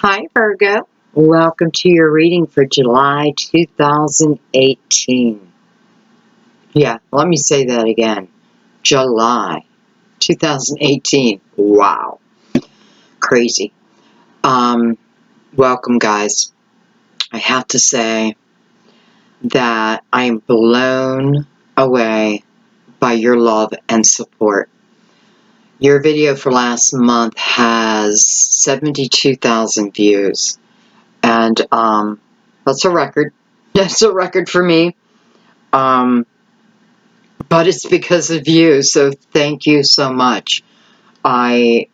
Hi, Virgo. Welcome to your reading for July 2018. Yeah, let me say that again. July 2018. Wow. Crazy. Welcome, guys. I have to say that I am blown away by your love and support. Your video for last month has 72,000 views. And that's a record. That's a record for me. But it's because of you, so thank you so much. I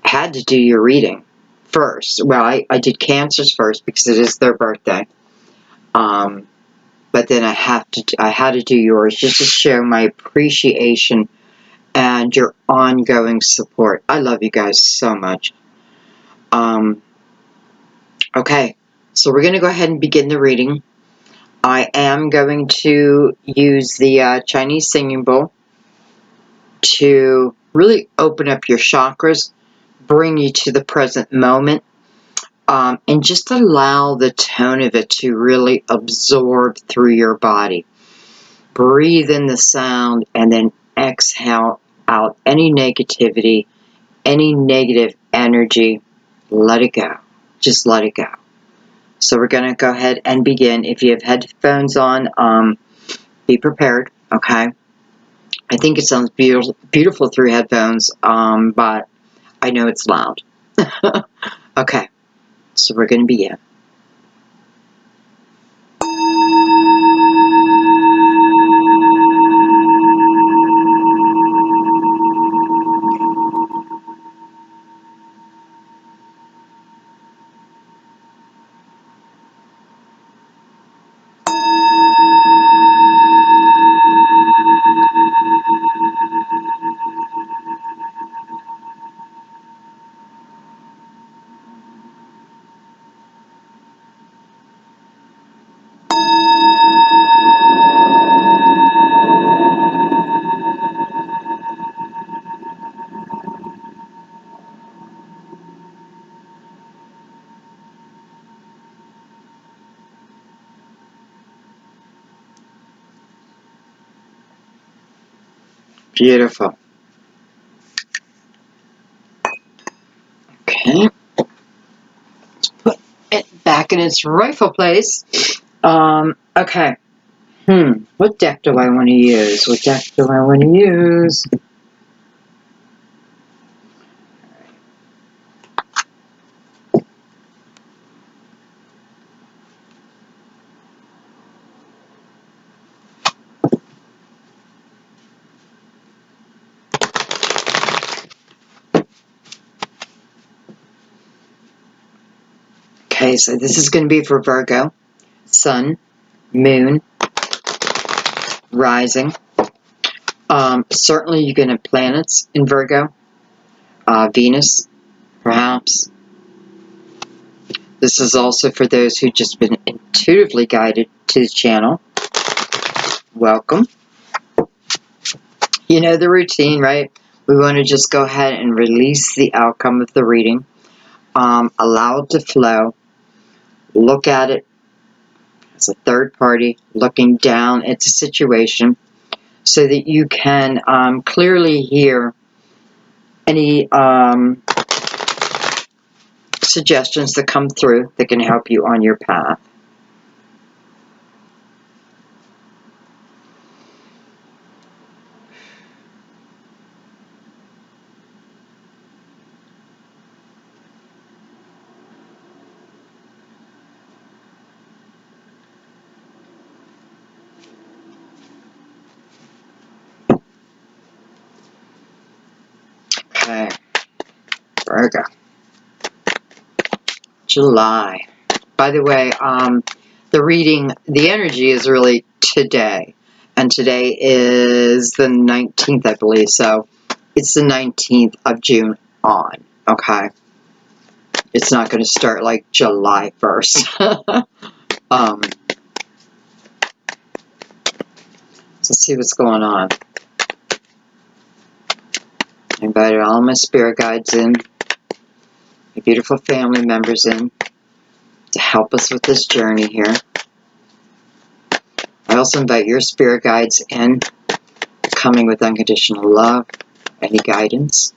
had to do your reading first. Well, I did Cancer's first because it is their birthday. But then I had to do yours just to show my appreciation and your ongoing support. I love you guys so much. Okay, so we're going to go ahead and begin the reading. I am going to use the Chinese singing bowl to really open up your chakras, bring you to the present moment, and just allow the tone of it to really absorb through your body. Breathe in the sound and then exhale out any negativity, any negative energy. Let it go. Just let it go. So we're going to go ahead and begin. If you have headphones on, be prepared, okay? I think it sounds beautiful through headphones, but I know it's loud. Okay, so we're going to begin. Beautiful. Okay. Let's put it back in its rightful place. Okay. What deck do I want to use? What deck do I want to use? Okay, so this is going to be for Virgo, Sun, Moon, Rising. Certainly you're going to have planets in Virgo, Venus, perhaps. This is also for those who've just been intuitively guided to the channel. Welcome. You know the routine, right? We want to just go ahead and release the outcome of the reading. Allow it to flow. Look at it as a third party, looking down at the situation so that you can clearly hear any suggestions that come through that can help you on your path. Okay, Virgo. July. By the way, the reading, the energy is really today. And today is the 19th, I believe. So it's the 19th of June on. Okay. It's not going to start like July 1st. Let's see what's going on. I invited all my spirit guides in. my beautiful family members in to help us with this journey here. I also invite your spirit guides in, coming with unconditional love, any guidance.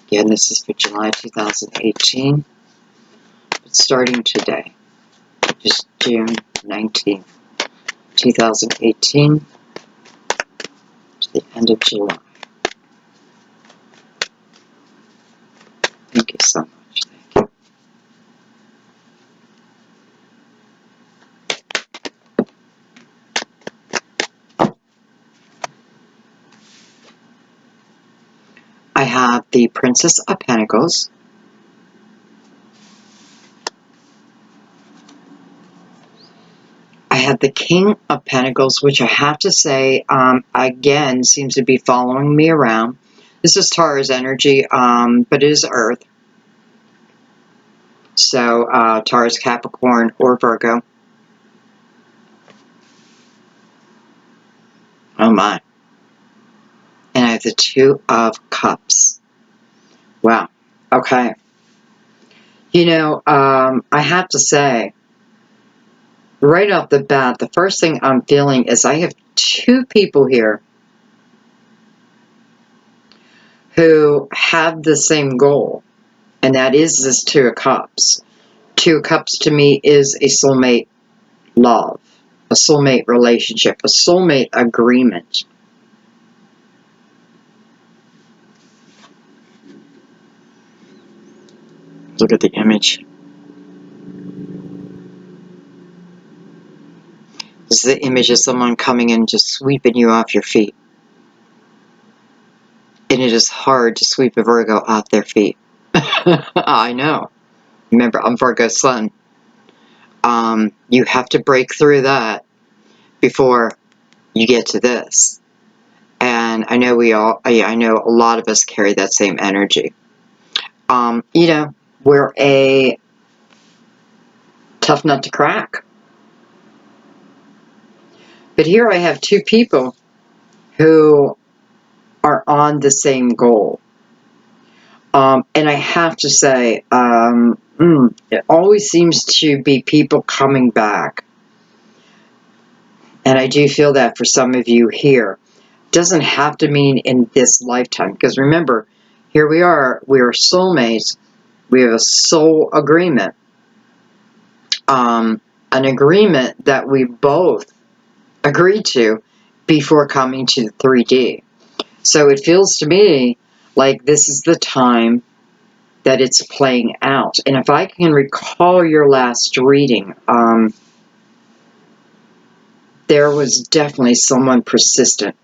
Again, this is for July 2018. But starting today, which is June 19th, 2018, to the end of July. Thank you so much. Thank you. I have the Princess of Pentacles. I have the King of Pentacles, which I have to say, again, seems to be following me around. This is Taurus energy, but it is Earth. So, Taurus, Capricorn, or Virgo. Oh my. And I have the Two of Cups. Wow. Okay. You know, I have to say, right off the bat, the first thing I'm feeling is I have two people here who have the same goal, and that is this Two of Cups. Two of Cups to me is a soulmate love, a soulmate relationship, a soulmate agreement. Look at the image. This is the image of someone coming in just sweeping you off your feet. And it is hard to sweep a Virgo off their feet. I know. Remember, I'm Virgo Sun. You have to break through that before you get to this. And I know I know a lot of us carry that same energy. You know, we're a tough nut to crack. But here I have two people who are on the same goal. And I have to say, it always seems to be people coming back. And I do feel that for some of you here. It doesn't have to mean in this lifetime. Because remember, here we are soulmates. We have a soul agreement. An agreement that we both agreed to before coming to the 3D. So it feels to me like this is the time that it's playing out. And if I can recall your last reading, there was definitely someone persistent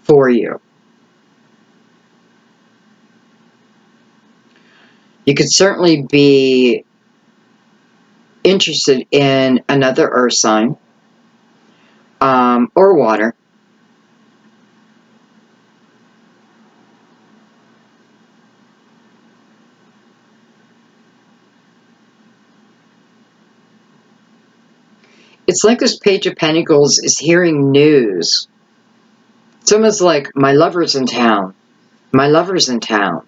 for you. You could certainly be interested in another earth sign, or water. It's like this Page of Pentacles is hearing news. It's almost like, my lover's in town. My lover's in town.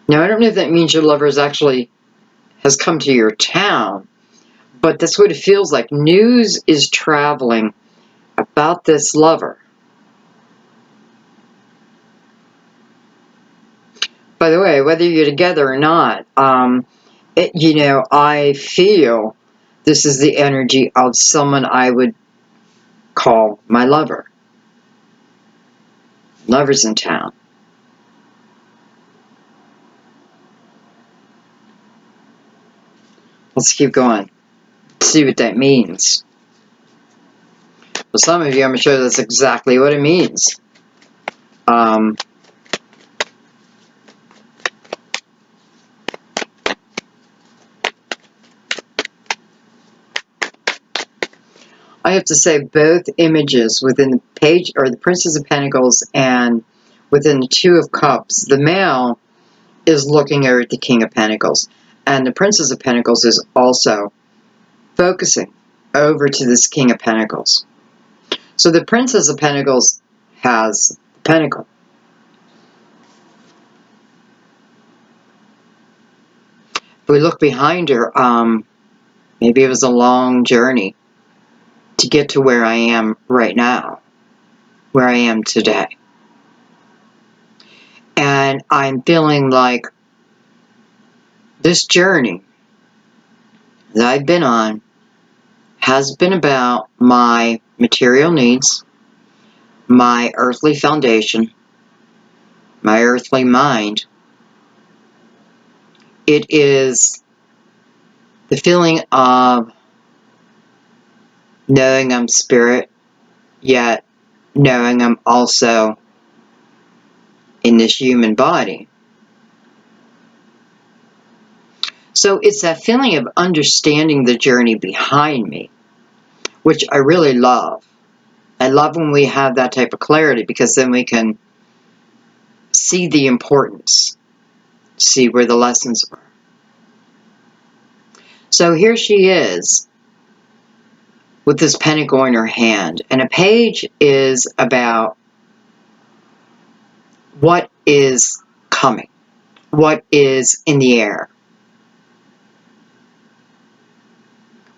Now, I don't know if that means your lover's actually has come to your town, but that's what it feels like. News is traveling about this lover. By the way, whether you're together or not, you know, I feel this is the energy of someone I would call my lover. Lover's in town. Let's keep going. See what that means. For some of you, I'm sure that's exactly what it means. I have to say, both images within the page, or the Princess of Pentacles and within the Two of Cups, the male is looking over at the King of Pentacles. And the Princess of Pentacles is also focusing over to this King of Pentacles. So the Princess of Pentacles has the pentacle. If we look behind her, maybe it was a long journey to get to where I am right now, where I am today. And I'm feeling like this journey that I've been on has been about my material needs, my earthly foundation, my earthly mind. It is the feeling of knowing I'm spirit, yet knowing I'm also in this human body. So it's that feeling of understanding the journey behind me, which I really love. I love when we have that type of clarity, because then we can see the importance, see where the lessons are. So here she is with this pentacle in her hand, and a page is about what is coming, what is in the air,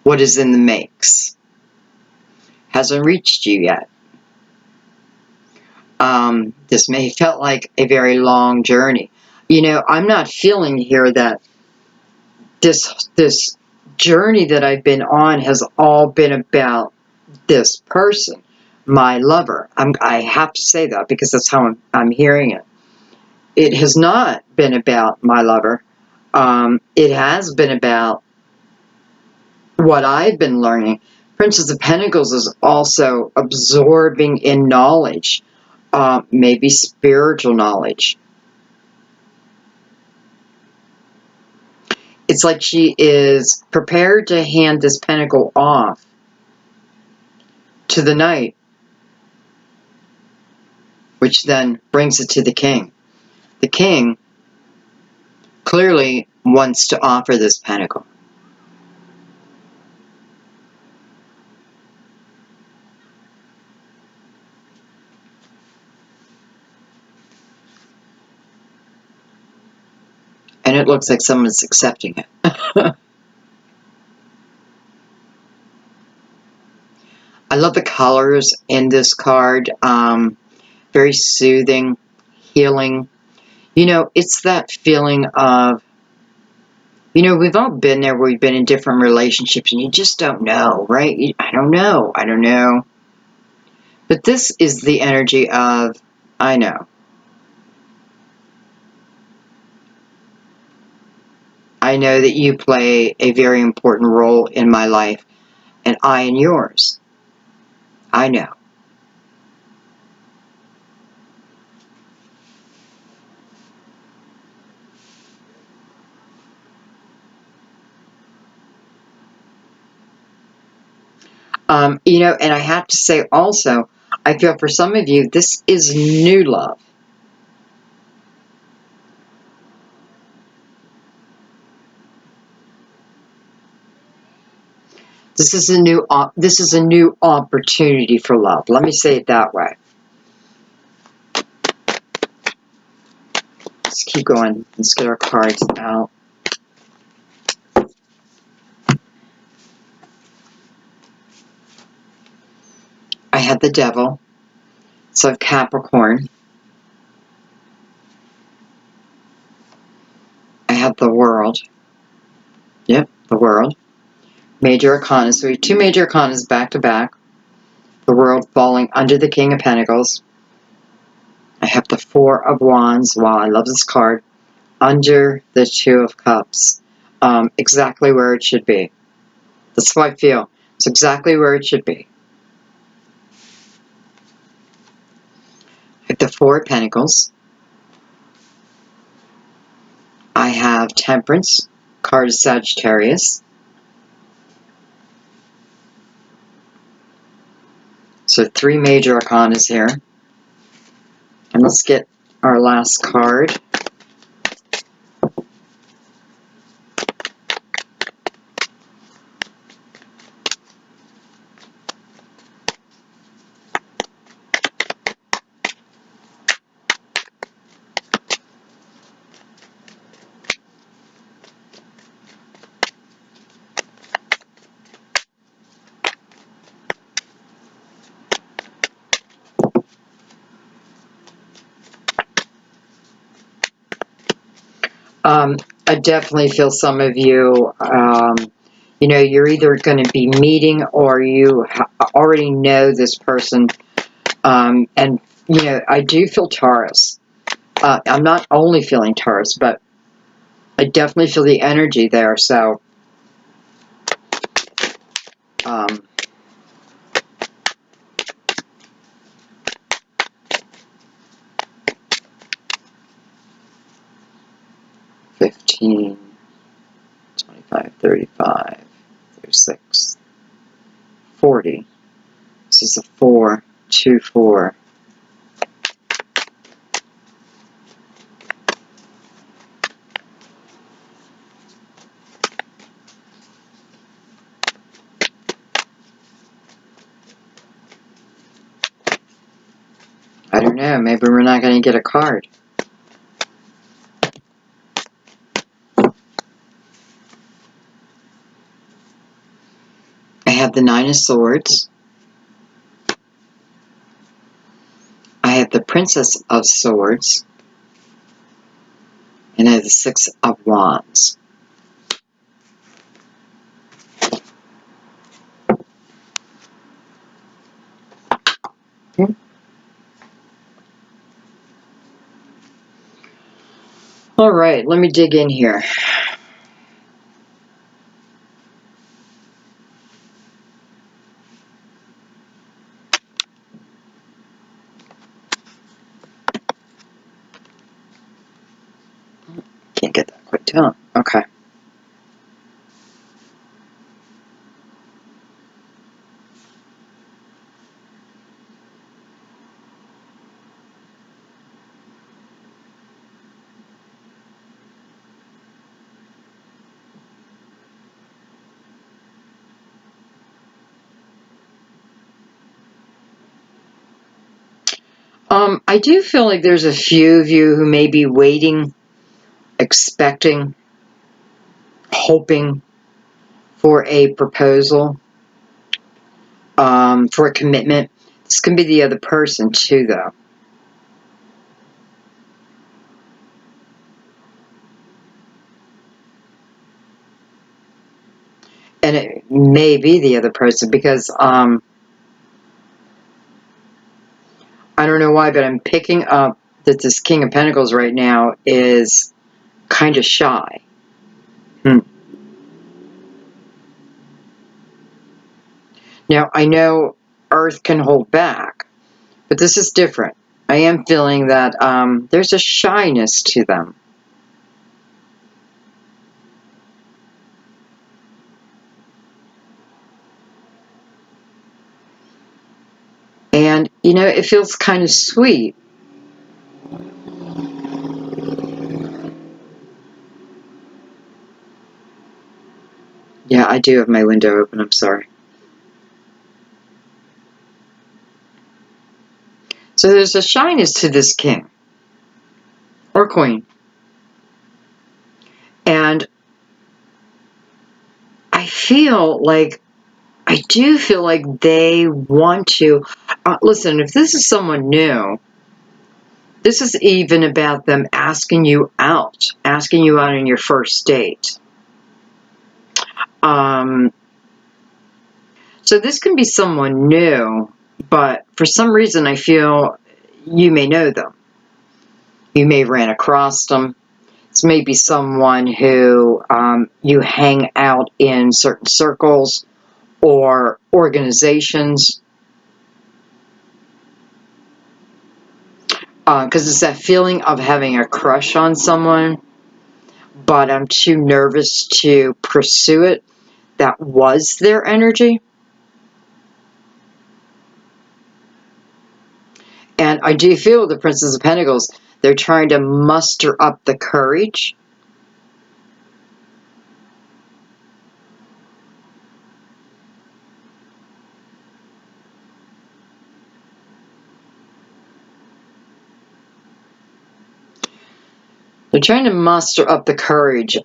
what is in the makes. Hasn't reached you yet. This may have felt like a very long journey. You know, I'm not feeling here that this journey that I've been on has all been about this person, my lover. I have to say that because that's how I'm hearing it. It has not been about my lover. It has been about what I've been learning. Princess of Pentacles is also absorbing in knowledge, maybe spiritual knowledge. It's like she is prepared to hand this pentacle off to the knight, which then brings it to the king. The king clearly wants to offer this pentacle. And it looks like someone's accepting it. I love the colors in this card. Very soothing, healing. You know, it's that feeling of, you know, we've all been there where we've been in different relationships and you just don't know, right? I don't know. But this is the energy of, I know. I know that you play a very important role in my life, and I in yours. I know. You know, and I have to say also, I feel for some of you, this is new love. This is a new opportunity for love. Let me say it that way. Let's keep going. Let's get our cards out. I have the Devil. So I have Capricorn. I have the World. Yep, the World. Major Arcana. So we have two Major Arcanas back to back. The World falling under the King of Pentacles. I have the Four of Wands. Wow, I love this card. Under the Two of Cups. Exactly where it should be. That's how I feel. It's exactly where it should be. I have the Four of Pentacles. I have Temperance. Card of Sagittarius. So three Major Arcanas here. And let's get our last card. I definitely feel some of you, you know, you're either going to be meeting or you already know this person. And, you know, I do feel Taurus. I'm not only feeling Taurus, but I definitely feel the energy there. So, 15, 25, 35, 36, 40. This is a 4, 2, 4. I don't know, maybe we're not going to get a card. I have the 9 of Swords. I have the Princess of Swords. And I have the 6 of Wands. All right, let me dig in here. Can't get that quite down. Okay. I do feel like there's a few of you who may be waiting, expecting, hoping for a proposal, for a commitment. This can be the other person too, though. And it may be the other person because, I don't know why, but I'm picking up that this King of Pentacles right now is kind of shy. Now, I know Earth can hold back, but this is different. I am feeling that there's a shyness to them. And, you know, it feels kind of sweet. Yeah, I do have my window open. I'm sorry. So there's a shyness to this king or queen. And I do feel like they want to. Listen, if this is someone new, this is even about them asking you out in your first date. So this can be someone new, but for some reason I feel you may know them. You may have ran across them. This may be someone who you hang out in certain circles or organizations. Because it's that feeling of having a crush on someone, but I'm too nervous to pursue it. That was their energy. And I do feel the Princess of Pentacles, they're trying to muster up the courage. They're trying to muster up the courage.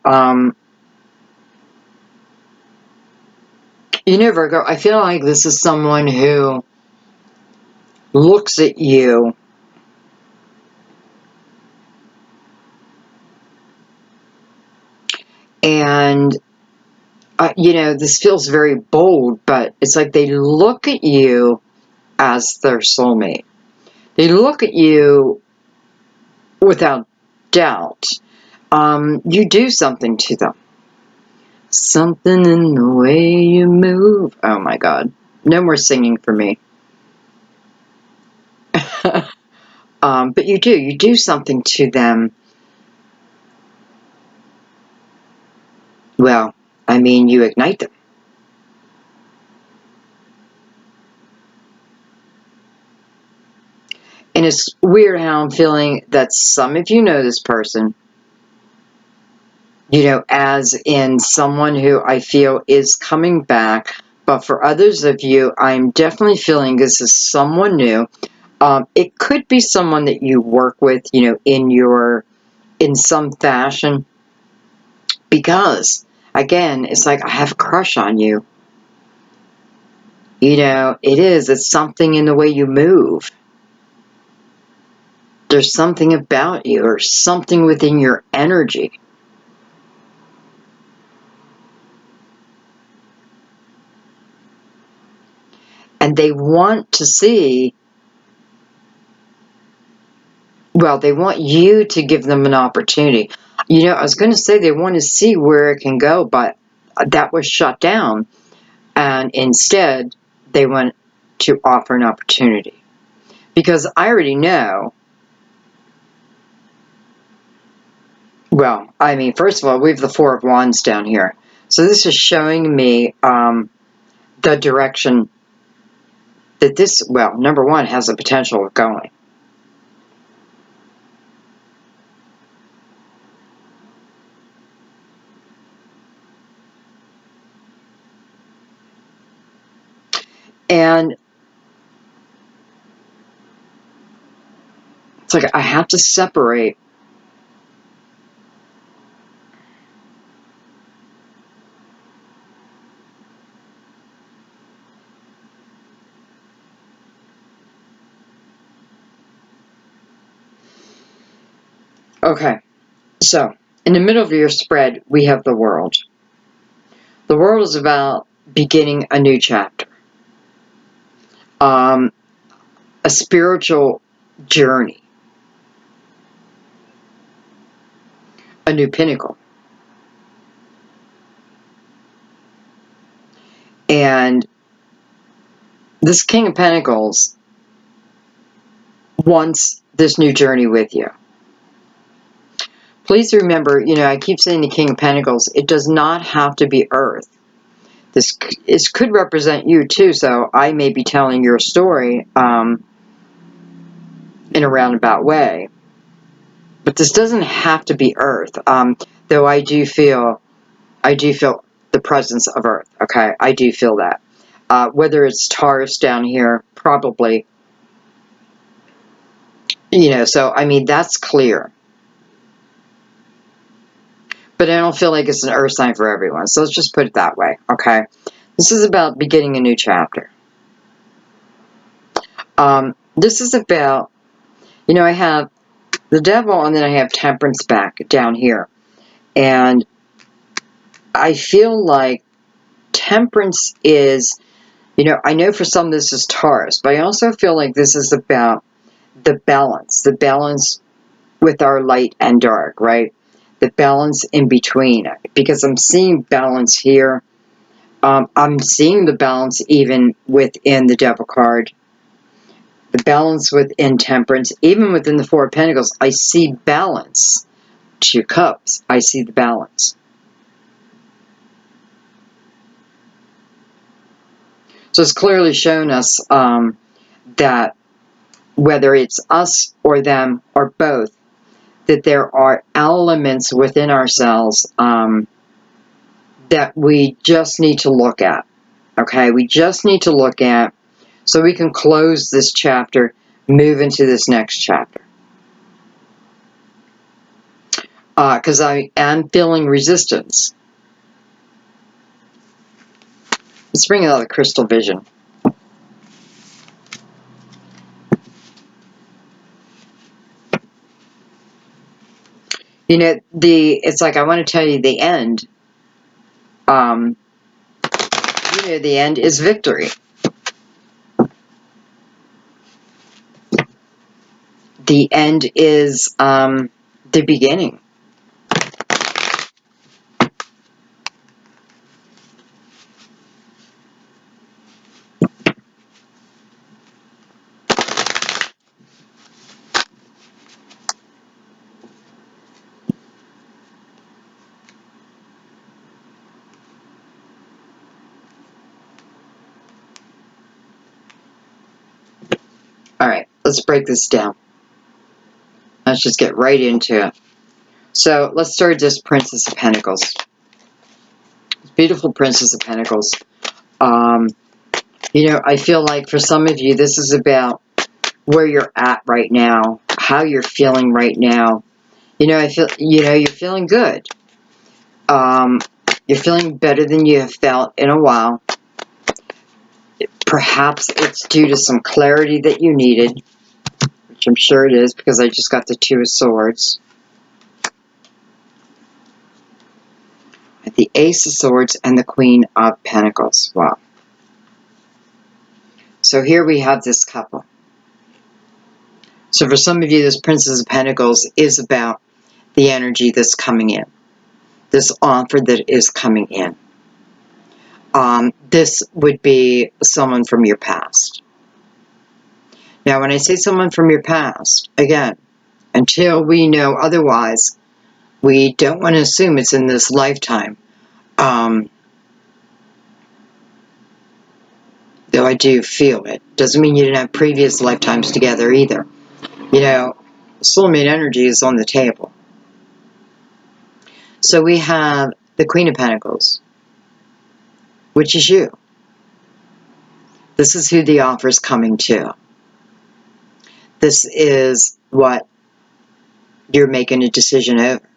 You know, Virgo, I feel like this is someone who looks at you you know, this feels very bold, but it's like they look at you as their soulmate. They look at you without doubt. You do something to them. Something in the way you move. Oh my God. No more singing for me. But you do something to them. Well, I mean, you ignite them. And it's weird how I'm feeling that some of you know this person, you know, as in someone who I feel is coming back. But for others of you, I'm definitely feeling this is someone new. It could be someone that you work with, you know, in some fashion. Because, again, it's like I have a crush on you. You know, it's something in the way you move. There's something about you or something within your energy. And they want to see, well, they want you to give them an opportunity. You know, I was going to say they want to see where it can go, but that was shut down. And instead, they want to offer an opportunity. Because I already know, well, I mean, first of all, we have the Four of Wands down here. So this is showing me the direction that this, well, number one, has the potential of going. And it's like I have to separate. Okay, so in the middle of your spread, we have the world. The world is about beginning a new chapter, a spiritual journey, a new pinnacle. And this King of Pentacles wants this new journey with you. Please remember, you know, I keep saying the King of Pentacles, it does not have to be Earth. This could represent you too, so I may be telling your story in a roundabout way. But this doesn't have to be Earth, though I do feel the presence of Earth, okay? I do feel that. Whether it's Taurus down here, probably, you know, so, I mean, that's clear. But I don't feel like it's an Earth sign for everyone, so let's just put it that way, okay? This is about beginning a new chapter. This is about, you know, I have the Devil and then I have Temperance back down here. And I feel like Temperance is, you know, I know for some this is Taurus, but I also feel like this is about the balance with our light and dark, right? The balance in between, because I'm seeing balance here. I'm seeing the balance even within the Devil card. The balance within Temperance, even within the Four of Pentacles, I see balance. Two Cups, I see the balance. So it's clearly shown us that whether it's us or them or both, that there are elements within ourselves that we just need to look at. Okay, we just need to look at so we can close this chapter, move into this next chapter. Because I am feeling resistance. Let's bring another crystal vision. You know, it's like I want to tell you the end. you know, the end is victory. The end is the beginning. All right, let's break this down. Let's just get right into it. So let's start with this Princess of Pentacles. Beautiful Princess of Pentacles. You know, I feel like for some of you, this is about where you're at right now, how you're feeling right now. You know, I feel, you know, you're feeling good. You're feeling better than you have felt in a while. Perhaps it's due to some clarity that you needed, which I'm sure it is because I just got the Two of Swords. The Ace of Swords and the Queen of Pentacles. Wow. So here we have this couple. So for some of you, this Princess of Pentacles is about the energy that's coming in. This offer that is coming in. This would be someone from your past. Now, when I say someone from your past, again, until we know otherwise, we don't want to assume it's in this lifetime. Though I do feel it. Doesn't mean you didn't have previous lifetimes together either. You know, soulmate energy is on the table. So we have the Queen of Pentacles, which is you. This is who the offer is coming to. This is what you're making a decision over.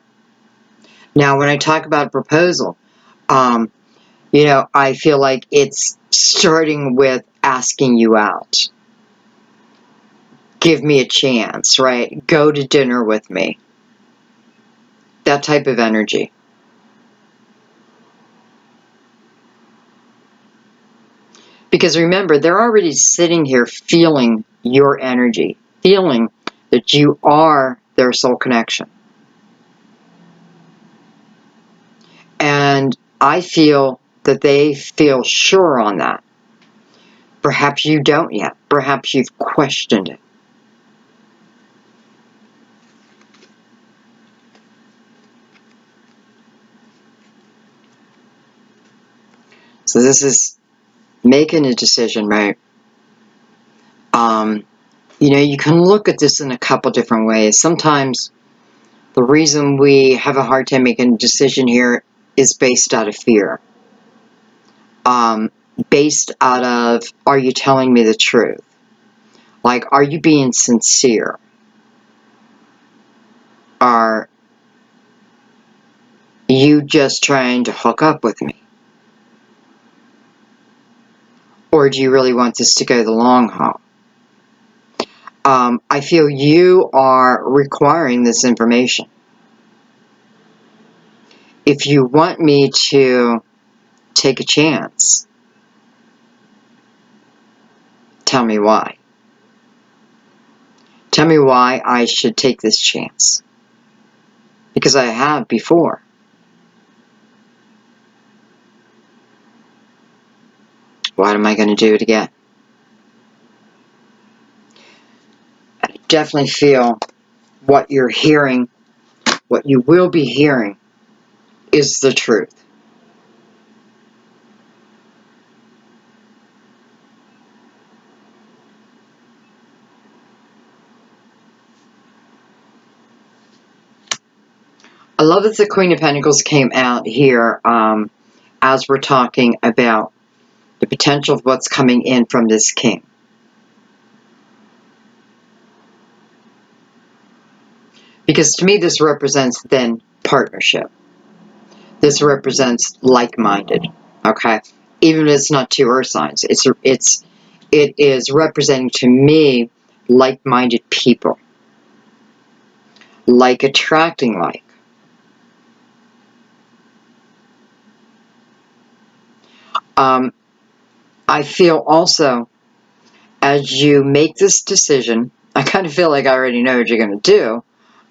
Now, when I talk about a proposal, you know, I feel like it's starting with asking you out. Give me a chance, right? Go to dinner with me. That type of energy. Because remember, they're already sitting here feeling your energy, feeling that you are their soul connection. And I feel that they feel sure on that. Perhaps you don't yet. Perhaps you've questioned it. So this is making a decision, right? You know, you can look at this in a couple different ways. Sometimes the reason we have a hard time making a decision here is based out of fear. Based out of, are you telling me the truth? Like, are you being sincere? Are you just trying to hook up with me? Or do you really want this to go the long haul? I feel you are requiring this information. If you want me to take a chance, tell me why. Tell me why I should take this chance. Because I have before. Why am I going to do it again? I definitely feel what you're hearing, what you will be hearing, is the truth. I love that the Queen of Pentacles came out here as we're talking about the potential of what's coming in from this king. Because to me, this represents then partnership. This represents like-minded, okay? Even if it's not two earth signs, it is representing to me like-minded people. Like attracting like. I feel also, as you make this decision, I kind of feel like I already know what you're going to do.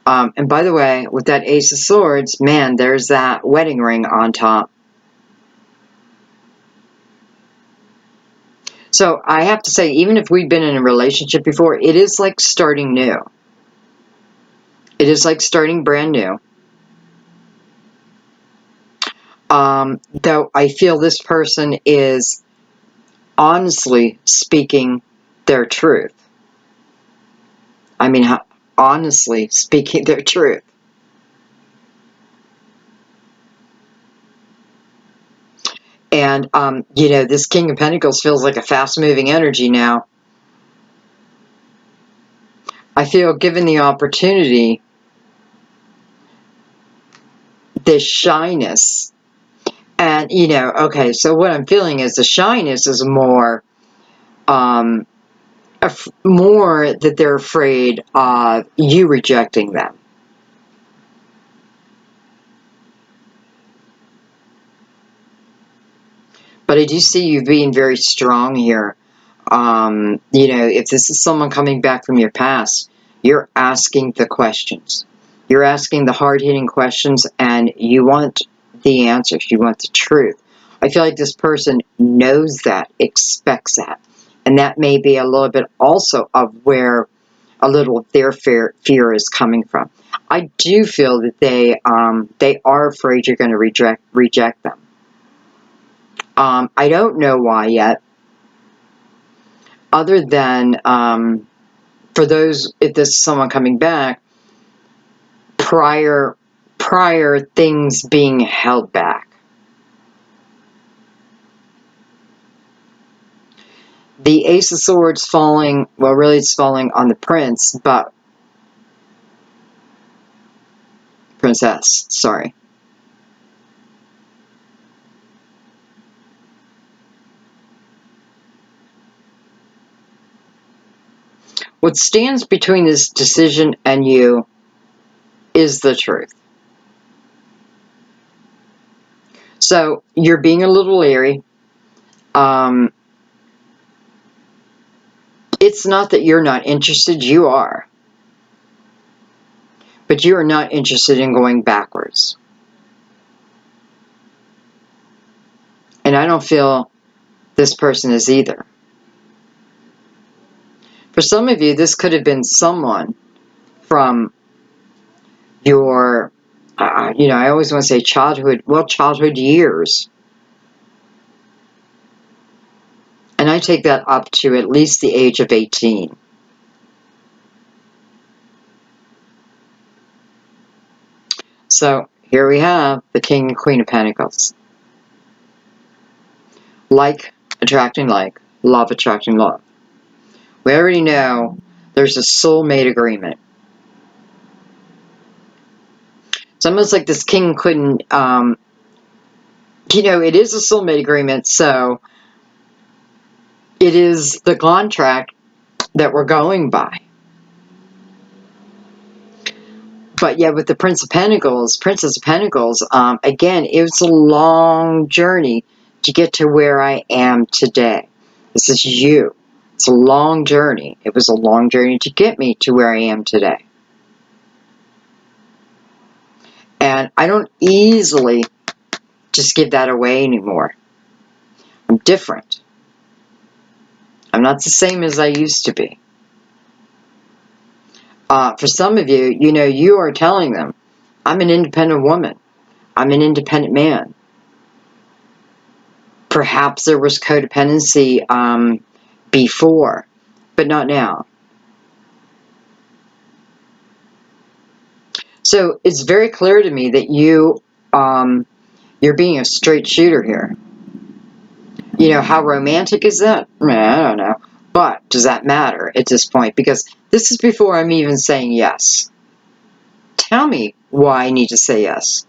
And by the way, with that Ace of Swords, man, there's that wedding ring on top. So I have to say, even if we've been in a relationship before, it is like starting new. It is like starting brand new. Though I feel this person is honestly speaking their truth. I mean, honestly speaking their truth. And, you know, this King of Pentacles feels like a fast-moving energy now. I feel given the opportunity, this shyness. And, you know, okay, so what I'm feeling is the shyness is more, more that they're afraid of you rejecting them. But I do see you being very strong here. You know, if this is someone coming back from your past, you're asking the questions. You're asking the hard-hitting questions, and you want the answers. You want the truth. I feel like this person knows that, expects that. And that may be a little bit also of where a little of their fear is coming from. I do feel that they are afraid you're going to reject them. I don't know why yet, other than for those, if this is someone coming back, prior things being held back. The Ace of Swords falling, well, really it's falling on the Prince, but Princess, sorry. What stands between this decision and you is the truth. So you're being a little leery. It's not that you're not interested, you are. But you are not interested in going backwards. And I don't feel this person is either. For some of you, this could have been someone from your, you know, I always want to say childhood, well, childhood years. And I take that up to at least the age of 18. So here we have the King and Queen of Pentacles. Like attracting like, love attracting love. We already know there's a soulmate agreement. It's almost like this King couldn't, you know, it is a soulmate agreement, so it is the contract that we're going by. But yeah, with the Princess of Pentacles, again, it was a long journey to get to where I am today. This is you. It's a long journey. It was a long journey to get me to where I am today. And I don't easily just give that away anymore. I'm different. I'm not the same as I used to be. For some of you, you know, you are telling them, I'm an independent woman. I'm an independent man. Perhaps there was codependency before, but not now. So it's very clear to me that you're being a straight shooter here. You know, how romantic is that? I don't know. But does that matter at this point? Because this is before I'm even saying yes. Tell me why I need to say yes.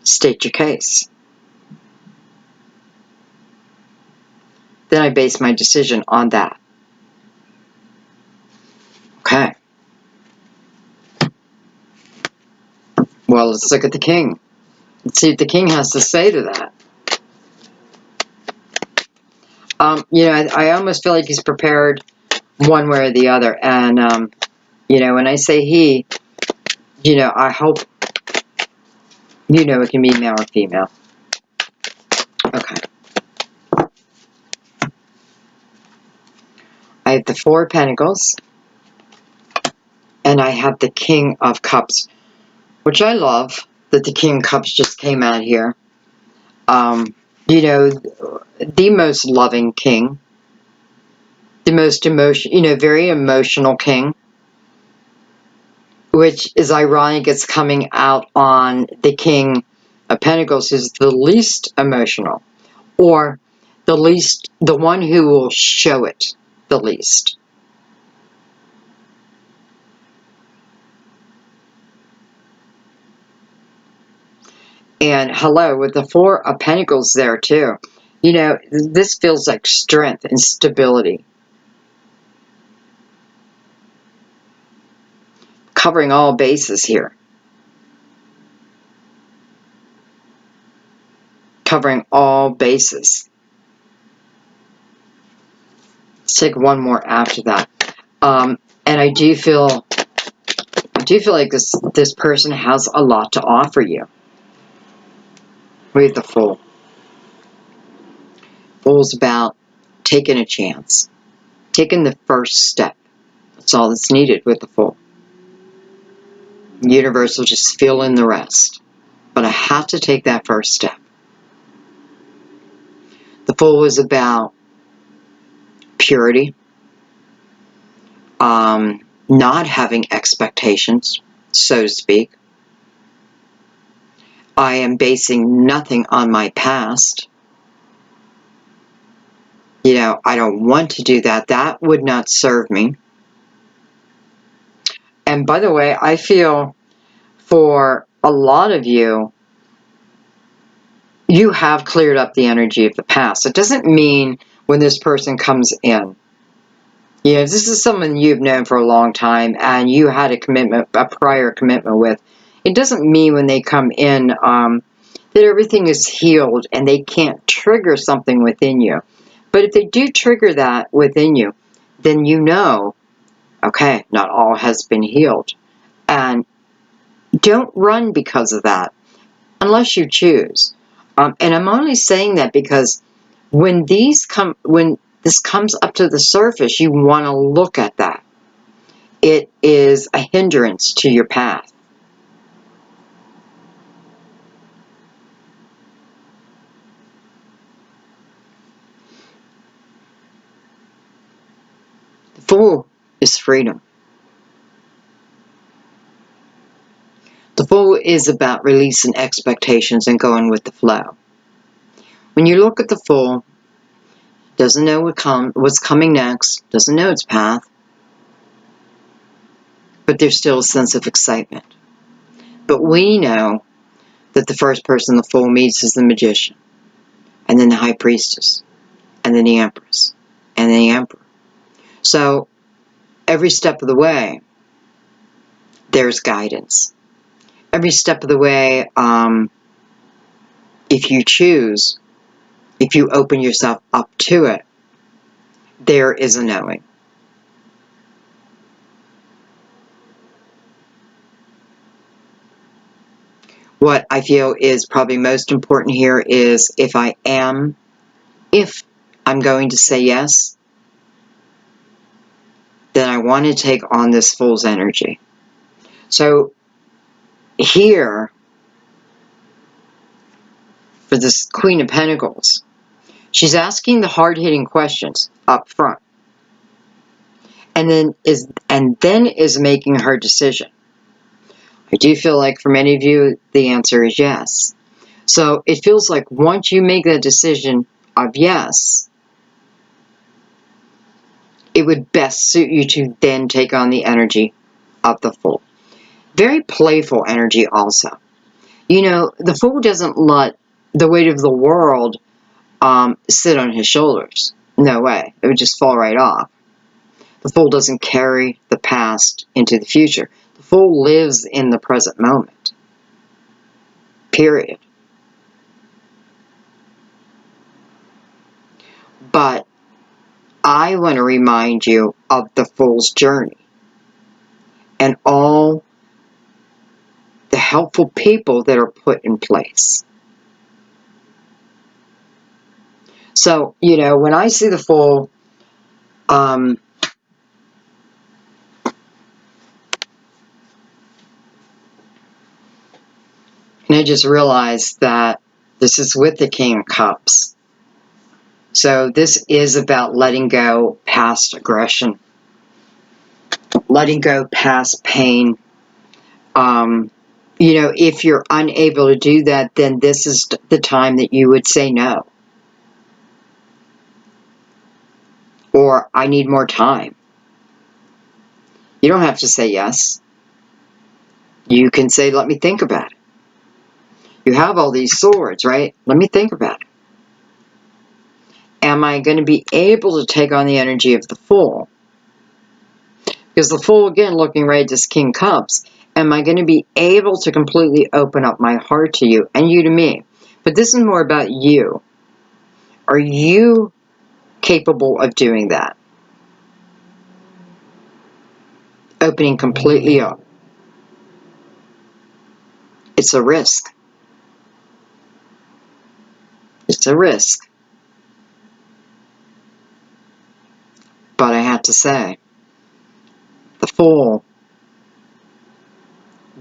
State your case. Then I base my decision on that. Okay. Well, let's look at the King. Let's see what the King has to say to that. You know, I almost feel like he's prepared one way or the other. And, you know, when I say he, you know, I hope, you know, it can be male or female. Okay. I have the Four of Pentacles. And I have the King of Cups, which I love that the King of Cups just came out here. You know, the most loving king. The most you know, very emotional king. Which is ironic, it's coming out on the King of Pentacles, who's the least emotional. Or the least, the one who will show it the least. And hello, with the Four of Pentacles there too. You know, this feels like strength and stability. Covering all bases here. Covering all bases. Let's take one more after that. And I do feel like this person has a lot to offer you. With the Fool. Fool's about taking a chance. Taking the first step. That's all that's needed with the Fool. The universe will just fill in the rest. But I have to take that first step. The Fool was about purity. Not having expectations, so to speak. I am basing nothing on my past. You know, I don't want to do that. That would not serve me. And by the way, I feel for a lot of you, you have cleared up the energy of the past. It doesn't mean when this person comes in, you know, if this is someone you've known for a long time and you had a commitment, a prior commitment with, it doesn't mean when they come in that everything is healed and they can't trigger something within you. But if they do trigger that within you, then you know, okay, not all has been healed. And don't run because of that, unless you choose. And I'm only saying that because when this comes up to the surface, you want to look at that. It is a hindrance to your path. The Fool is freedom. The Fool is about releasing expectations and going with the flow. When you look at the Fool, doesn't know what's coming next, doesn't know its path, but there's still a sense of excitement. But we know that the first person the Fool meets is the Magician, and then the High Priestess, and then the Empress, and then the Emperor. So every step of the way, there's guidance. Every step of the way, if you choose, if you open yourself up to it, there is a knowing. What I feel is probably most important here is if I'm going to say yes, then I want to take on this Fool's energy. So here, for this Queen of Pentacles, she's asking the hard-hitting questions up front. And then is making her decision. I do feel like for many of you, the answer is yes. So it feels like once you make that decision of yes, it would best suit you to then take on the energy of the Fool. Very playful energy also. You know, the Fool doesn't let the weight of the world sit on his shoulders. No way. It would just fall right off. The Fool doesn't carry the past into the future. The Fool lives in the present moment. Period. But I want to remind you of the Fool's journey and all the helpful people that are put in place. So, you know, when I see the Fool, and I just realized that this is with the King of Cups. So this is about letting go past aggression, letting go past pain. You know, if you're unable to do that, then this is the time that you would say no. Or, I need more time. You don't have to say yes. You can say, let me think about it. You have all these swords, right? Let me think about it. Am I going to be able to take on the energy of the Fool? Because the Fool, again, looking right at this King of Cups, am I going to be able to completely open up my heart to you and you to me? But this is more about you. Are you capable of doing that? Opening completely up. It's a risk. It's a risk. But I have to say, the Fool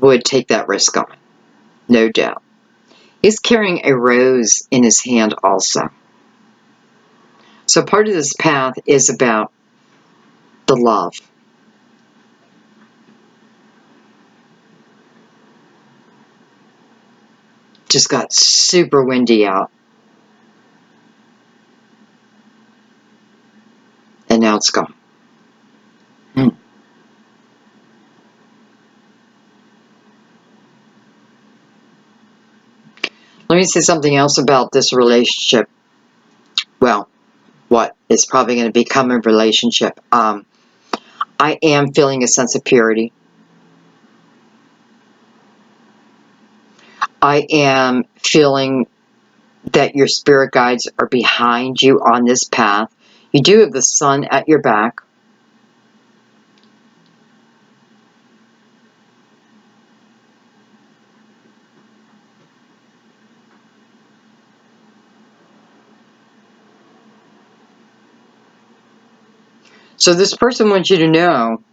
would take that risk on. No doubt. He's carrying a rose in his hand also. So part of this path is about the love. Just got super windy out. And now it's gone. Let me say something else about this relationship. Well, what is probably going to become a relationship. I am feeling a sense of purity. I am feeling that your spirit guides are behind you on this path. You do have the sun at your back. So this person wants you to know,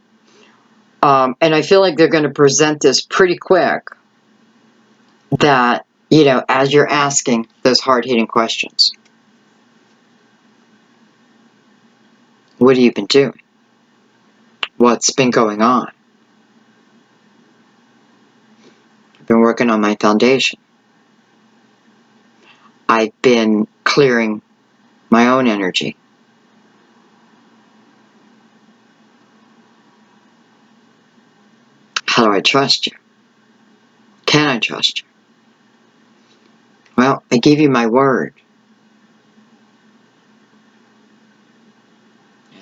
and I feel like they're going to present this pretty quick, that, you know, as you're asking those hard-hitting questions. What have you been doing? What's been going on? I've been working on my foundation. I've been clearing my own energy. How do I trust you? Can I trust you? Well, I gave you my word.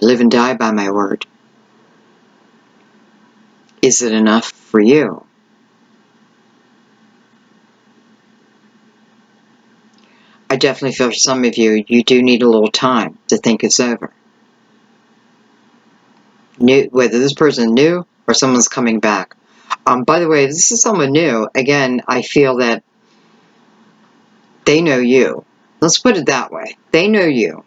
I live and die by my word. Is it enough for you? I definitely feel for some of you, you do need a little time to think this over. Whether this person new or someone's coming back. By the way, if this is someone new, again, I feel that they know you. Let's put it that way. They know you.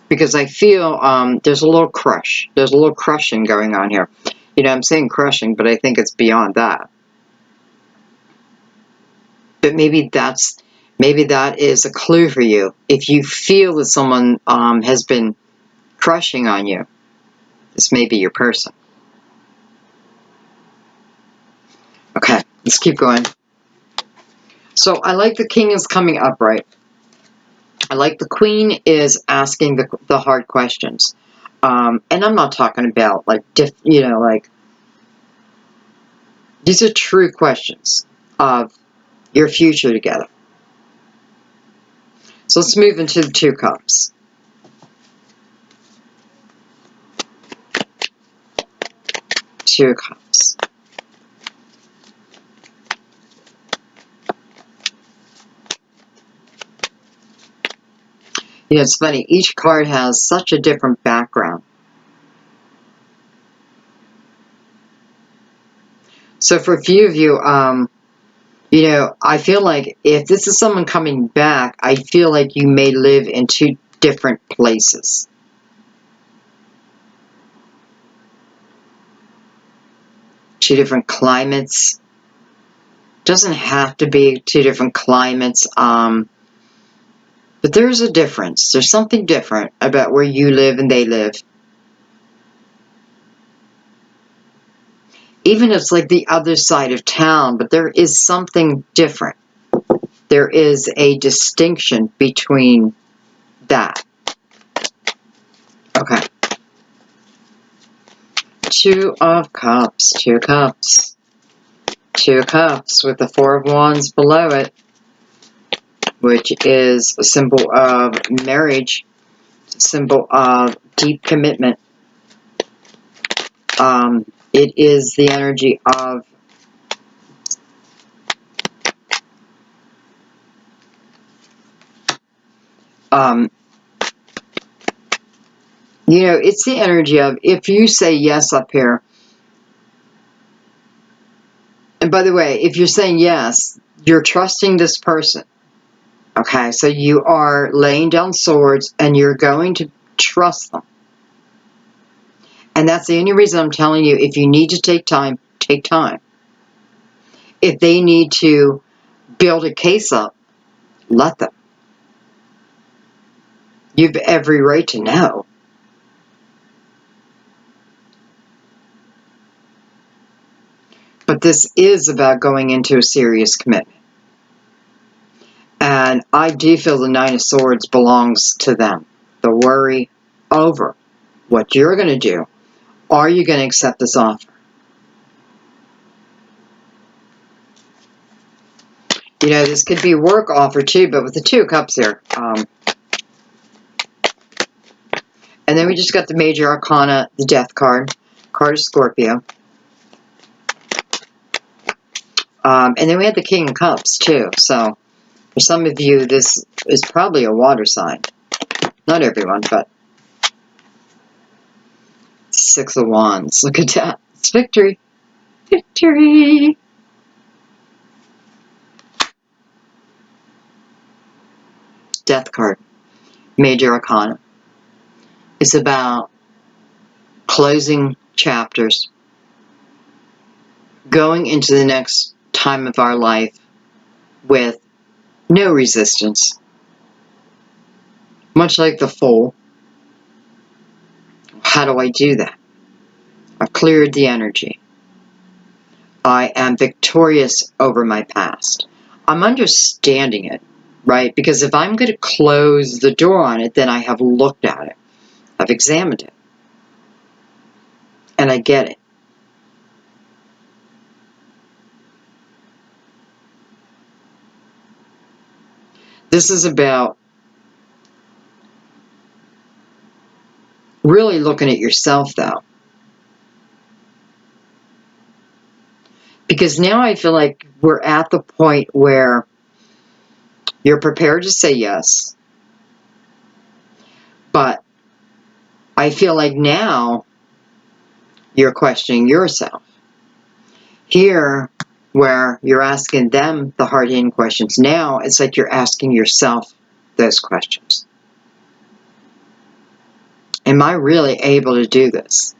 Because I feel there's a little crush. There's a little crushing going on here. You know, I'm saying crushing, but I think it's beyond that. But maybe that is a clue for you. If you feel that someone has been crushing on you, this may be your person. Okay, let's keep going. So I like the king is coming upright. I like the queen is asking the hard questions. And I'm not talking about like, these are true questions of your future together. So let's move into the 2 cups. 2 cups. You know, it's funny. Each card has such a different background. So for a few of you, you know, I feel like if this is someone coming back, I feel like you may live in two different places. Two different climates. Doesn't have to be two different climates, but there's a difference. There's something different about where you live and they live. Even if it's like the other side of town, but there is something different. There is a distinction between that. Okay. Two of Cups, Two Cups. Two Cups with the Four of Wands below it, which is a symbol of marriage, a symbol of deep commitment. It is the energy of you know, it's the energy of if you say yes up here. And by the way, if you're saying yes, you're trusting this person. Okay, so you are laying down swords and you're going to trust them. And that's the only reason I'm telling you, if you need to take time, take time. If they need to build a case up, let them. You've every right to know. But this is about going into a serious commitment. And I do feel the Nine of Swords belongs to them. The worry over what you're going to do. Are you going to accept this offer? You know, this could be a work offer too, but with the Two of Cups here. And then we just got the Major Arcana, the Death card. Card of Scorpio. And then we had the King of Cups too. So for some of you, this is probably a water sign. Not everyone, but Six of Wands. Look at that. It's victory. Victory. Death card. Major Arcana. It's about closing chapters. Going into the next time of our life with no resistance. Much like the Fool. How do I do that? I've cleared the energy. I am victorious over my past. I'm understanding it, right? Because if I'm going to close the door on it, then I have looked at it. I've examined it. And I get it. This is about really looking at yourself, though. Because now I feel like we're at the point where you're prepared to say yes. But I feel like now you're questioning yourself. Here, where you're asking them the hard-hitting questions, now it's like you're asking yourself those questions. Am I really able to do this?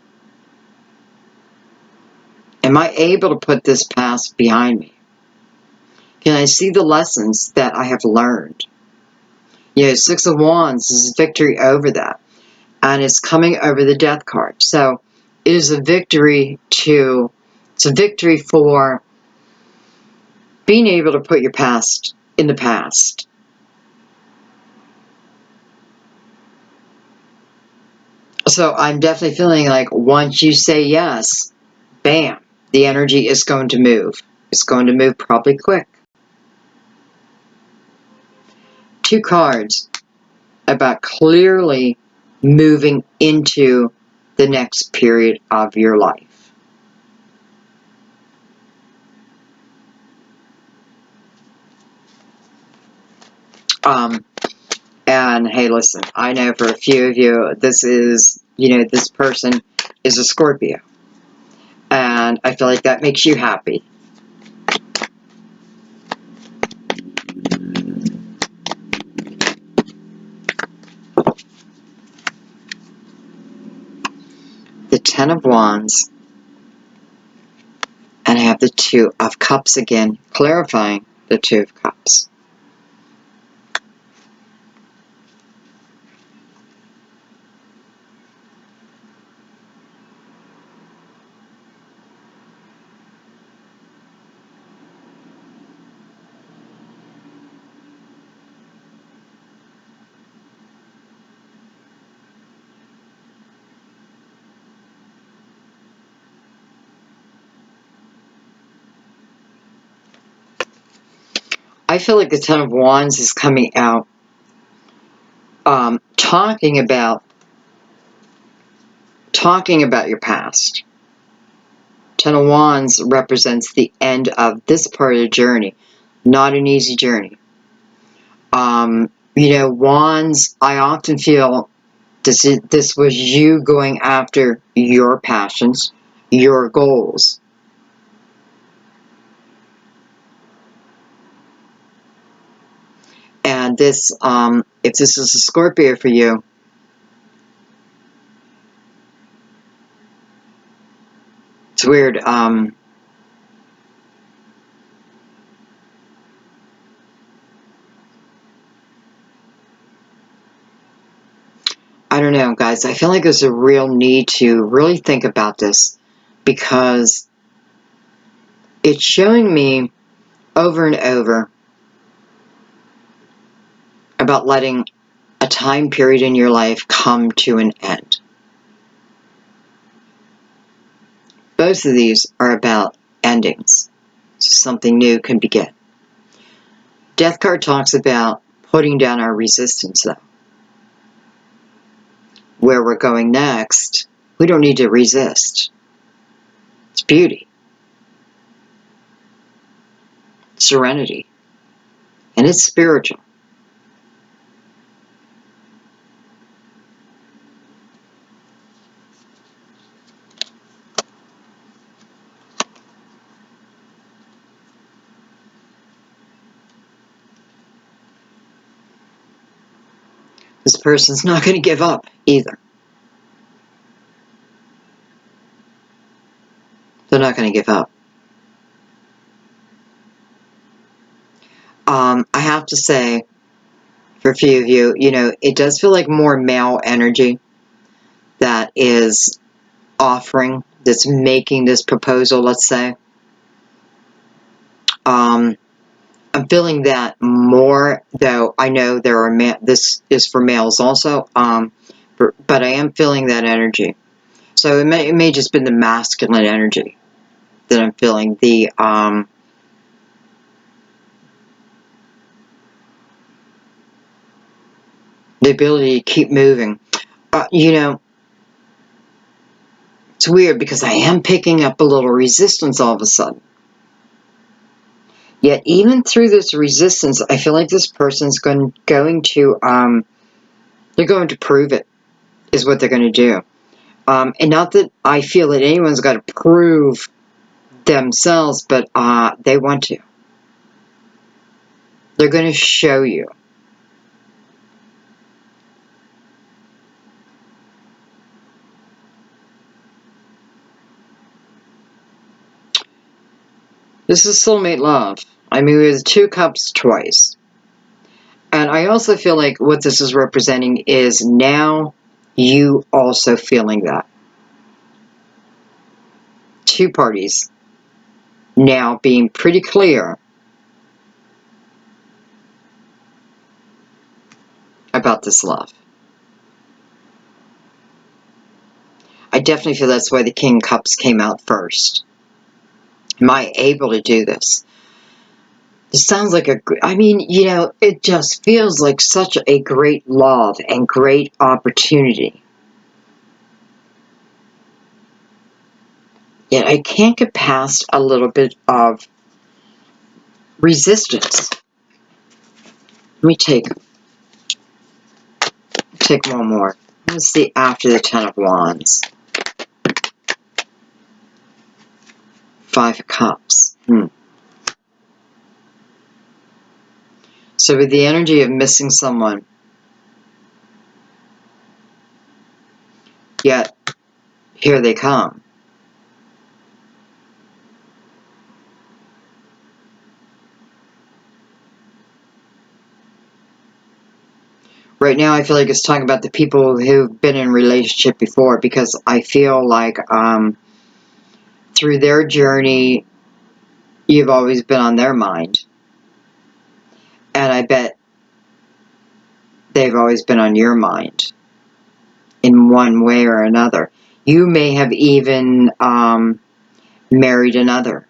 Am I able to put this past behind me? Can I see the lessons that I have learned? You know, Six of Wands is victory over that. And it's coming over the Death card. So it is a victory it's a victory for being able to put your past in the past. So I'm definitely feeling like once you say yes, bam, the energy is going to move. It's going to move probably quick. Two cards about clearly moving into the next period of your life. And hey, listen, I know for a few of you, this is, you know, this person is a Scorpio. And I feel like that makes you happy. The Ten of Wands. And I have the Two of Cups again, clarifying the Two of Cups. I feel like the Ten of Wands is coming out talking about your past. Ten of Wands represents the end of this part of the journey. Not an easy journey. You know, Wands, I often feel this was you going after your passions, your goals. And this, if this is a Scorpio for you, it's weird. I don't know, guys. I feel like there's a real need to really think about this because it's showing me over and over about letting a time period in your life come to an end. Both of these are about endings. So something new can begin. Death card talks about putting down our resistance, though. Where we're going next, we don't need to resist. It's beauty, serenity, and it's spiritual. This person's not going to give up either. They're not going to give up. I have to say, for a few of you, you know, it does feel like more male energy that is offering, that's making this proposal, let's say. I'm feeling that more, though I know there are, this is for males also, but I am feeling that energy. So it may just be the masculine energy that I'm feeling. The ability to keep moving. You know, it's weird because I am picking up a little resistance all of a sudden. Yet even through this resistance, I feel like this person's going to they're going to prove it, is what they're going to do. And not that I feel that anyone's got to prove themselves, but they want to. They're going to show you. This is soulmate love. I mean, we have the Two Cups twice. And I also feel like what this is representing is now you also feeling that. Two parties now being pretty clear about this love. I definitely feel that's why the King of Cups came out first. Am I able to do this? This sounds like I mean, you know, it just feels like such a great love and great opportunity. Yet I can't get past a little bit of resistance. Let me take take one more. Let's see after the Ten of Wands. Five of Cups. So with the energy of missing someone, yet here they come. Right now I feel like it's talking about the people who've been in a relationship before, because I feel like through their journey, you've always been on their mind. And I bet they've always been on your mind in one way or another. You may have even married another.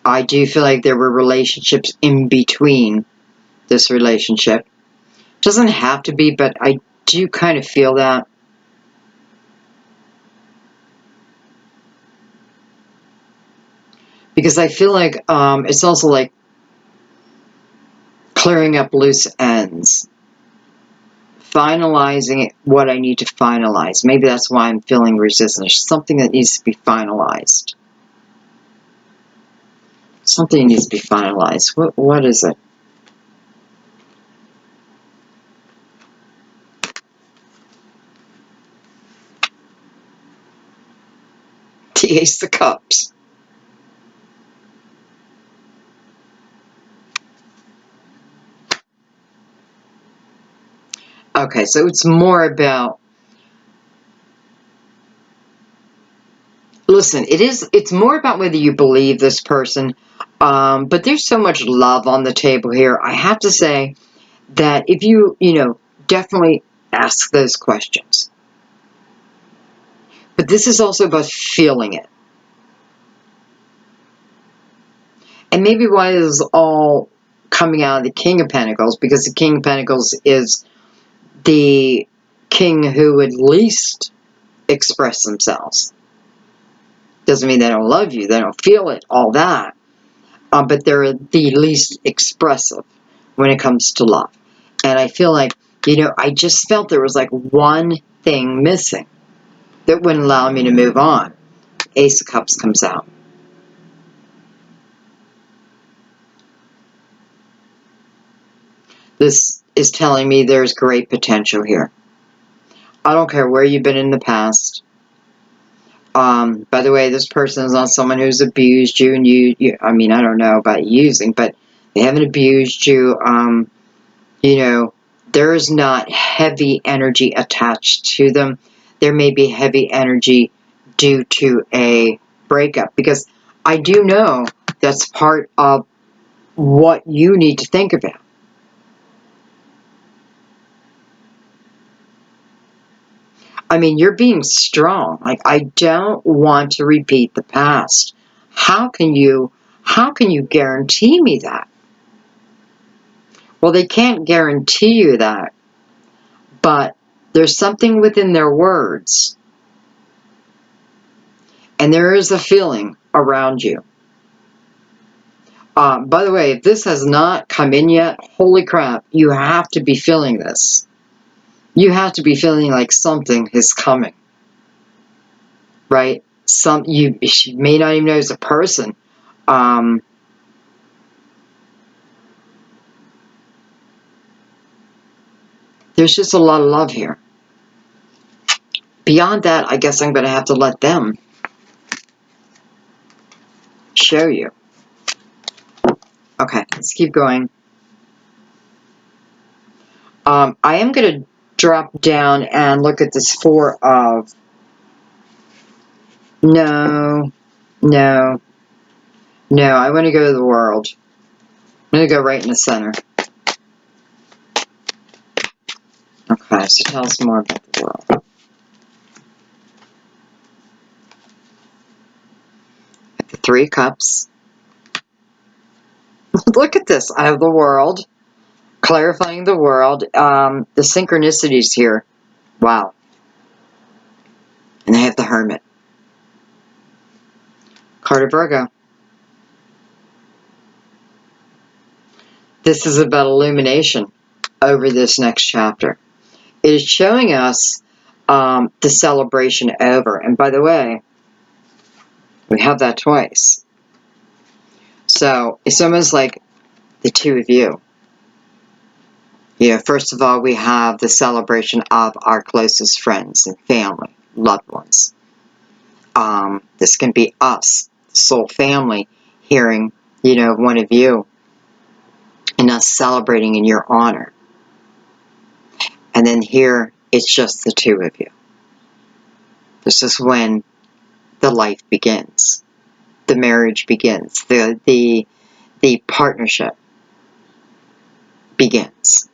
I do feel like there were relationships in between this relationship. Doesn't have to be, but I do kind of feel that. Because I feel like it's also like clearing up loose ends. Finalizing what I need to finalize. Maybe that's why I'm feeling resistance. Something that needs to be finalized. Something needs to be finalized. What is it? The Ace of Cups. Okay, so it's more about, listen, it's more about whether you believe this person, but there's so much love on the table here. I have to say that if you definitely ask those questions. But this is also about feeling it. And maybe why this is all coming out of the King of Pentacles, because the King of Pentacles is the king who would least express themselves. Doesn't mean they don't love you, they don't feel it, all that. But they're the least expressive when it comes to love. And I feel like, I just felt there was like one thing missing that wouldn't allow me to move on. Ace of Cups comes out. This is telling me there's great potential here. I don't care where you've been in the past. By the way, this person is not someone who's abused you, and I mean, I don't know about using, but they haven't abused you. There is not heavy energy attached to them. There may be heavy energy due to a breakup, because I do know that's part of what you need to think about. I mean, you're being strong. Like, I don't want to repeat the past. How can you guarantee me that? Well, they can't guarantee you that, but there's something within their words. And there is a feeling around you. By the way, if this has not come in yet, holy crap, you have to be feeling this. You have to be feeling like something is coming. Right? You may not even know it's a person. There's just a lot of love here. Beyond that, I guess I'm going to have to let them show you. Okay, let's keep going. I am going to drop down and look at this Four of... No, I want to go to the World. I'm going to go right in the center. Okay, so tell us more about the World. The Three of Cups. Look at this. I have the World. Clarifying the World. The synchronicities here. Wow. And I have the Hermit. Card of Virgo. This is about illumination. over this next chapter. It is showing us the celebration over. And by the way, we have that twice. So it's almost like the two of you. You know, first of all, we have the celebration of our closest friends and family, loved ones. This can be us, the soul family, hearing, you know, one of you and us celebrating in your honor. And then here, it's just the two of you. This is when the life begins. The marriage begins. The partnership begins.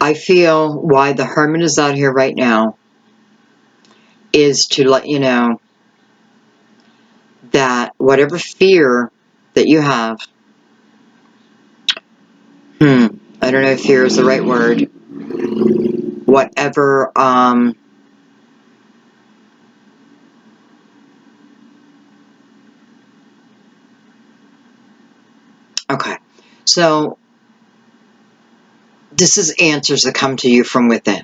I feel why the Hermit is out here right now is to let you know that whatever fear that you have, I don't know if fear is the right word, whatever, okay, so this is answers that come to you from within.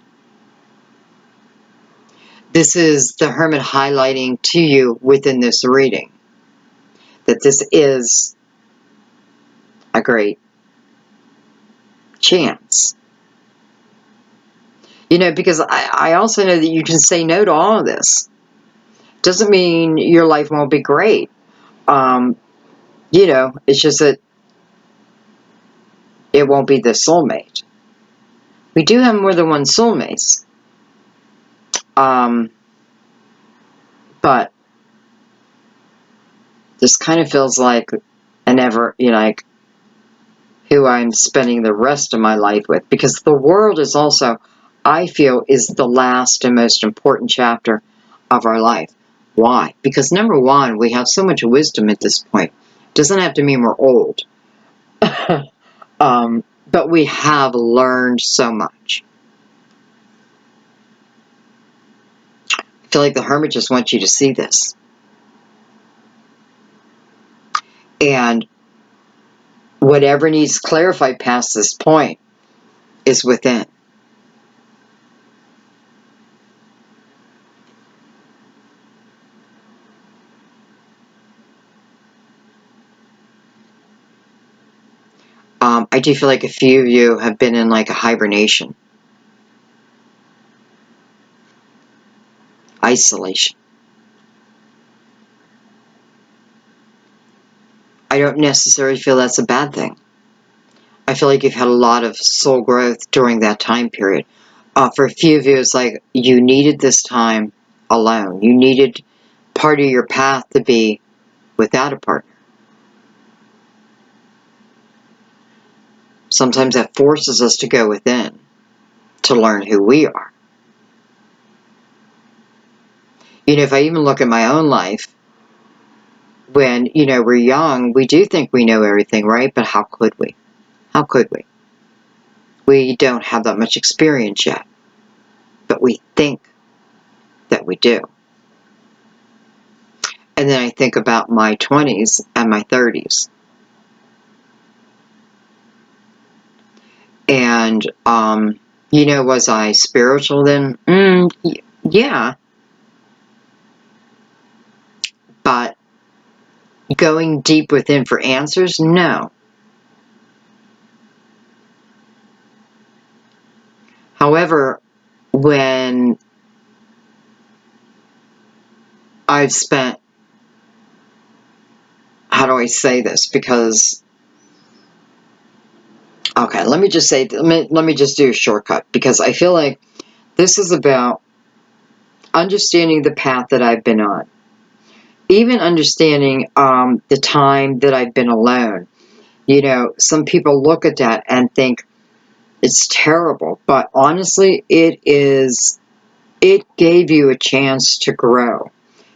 This is the Hermit highlighting to you within this reading that this is a great chance. You know, because I also know that you can say no to all of this. Doesn't mean your life won't be great. You know, it's just that it won't be the soulmate. We do have more than one soulmates. But this kind of feels like an ever, you know, like who I'm spending the rest of my life with. Because the world is also, I feel, is the last and most important chapter of our life. Why? Because number one, we have so much wisdom at this point. It doesn't have to mean we're old. But we have learned so much. I feel like the Hermit just wants you to see this. And whatever needs clarified past this point is within. I do feel like a few of you have been in like a hibernation. Isolation. I don't necessarily feel that's a bad thing. I feel like you've had a lot of soul growth during that time period. For a few of you, it's like you needed this time alone. You needed part of your path to be without a partner. Sometimes that forces us to go within to learn who we are. You know, if I even look at my own life, when, you know, we're young, we do think we know everything, right? But how could we? How could we? We don't have that much experience yet, but we think that we do. And then I think about my 20s and my 30s. And, you know, was I spiritual then? Yeah. But going deep within for answers? No. However, when I've spent, how do I say this? Because, okay, let me just say, let me just do a shortcut, because I feel like this is about understanding the path that I've been on. Even understanding the time that I've been alone. You know, some people look at that and think it's terrible, but honestly, it gave you a chance to grow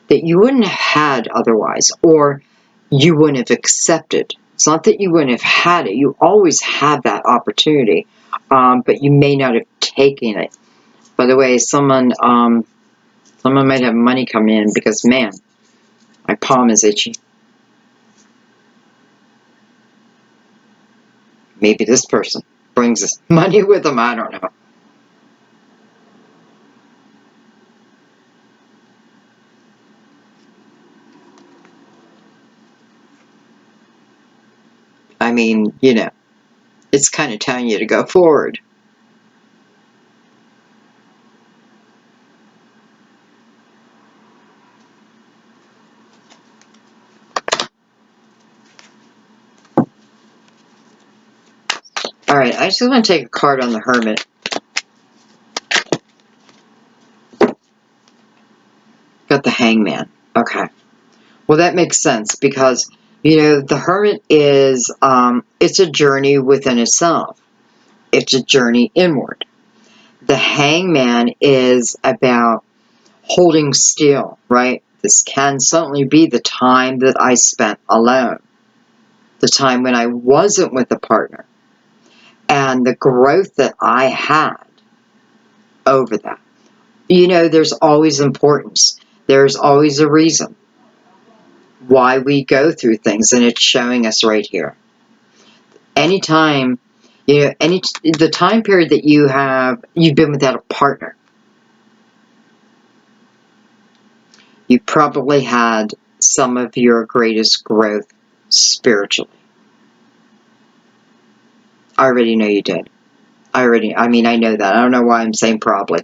that you wouldn't have had otherwise, or you wouldn't have accepted It's not that you wouldn't have had it. You always have that opportunity, but you may not have taken it. By the way, someone might have money come in because, man, my palm is itchy. Maybe this person brings money with them. I don't know. I mean, you know, it's kind of telling you to go forward. All right, I just want to take a card on the Hermit. Got the Hangman. Okay. Well, that makes sense because, you know, the Hermit is, it's a journey within itself. It's a journey inward. The Hangman is about holding still, right? This can certainly be the time that I spent alone. The time when I wasn't with a partner. And the growth that I had over that. You know, there's always importance. There's always a reason why we go through things, and it's showing us right here. Anytime, you know, the time period that you've been without a partner, you probably had some of your greatest growth spiritually. I already know you did. I know that. I don't know why I'm saying probably.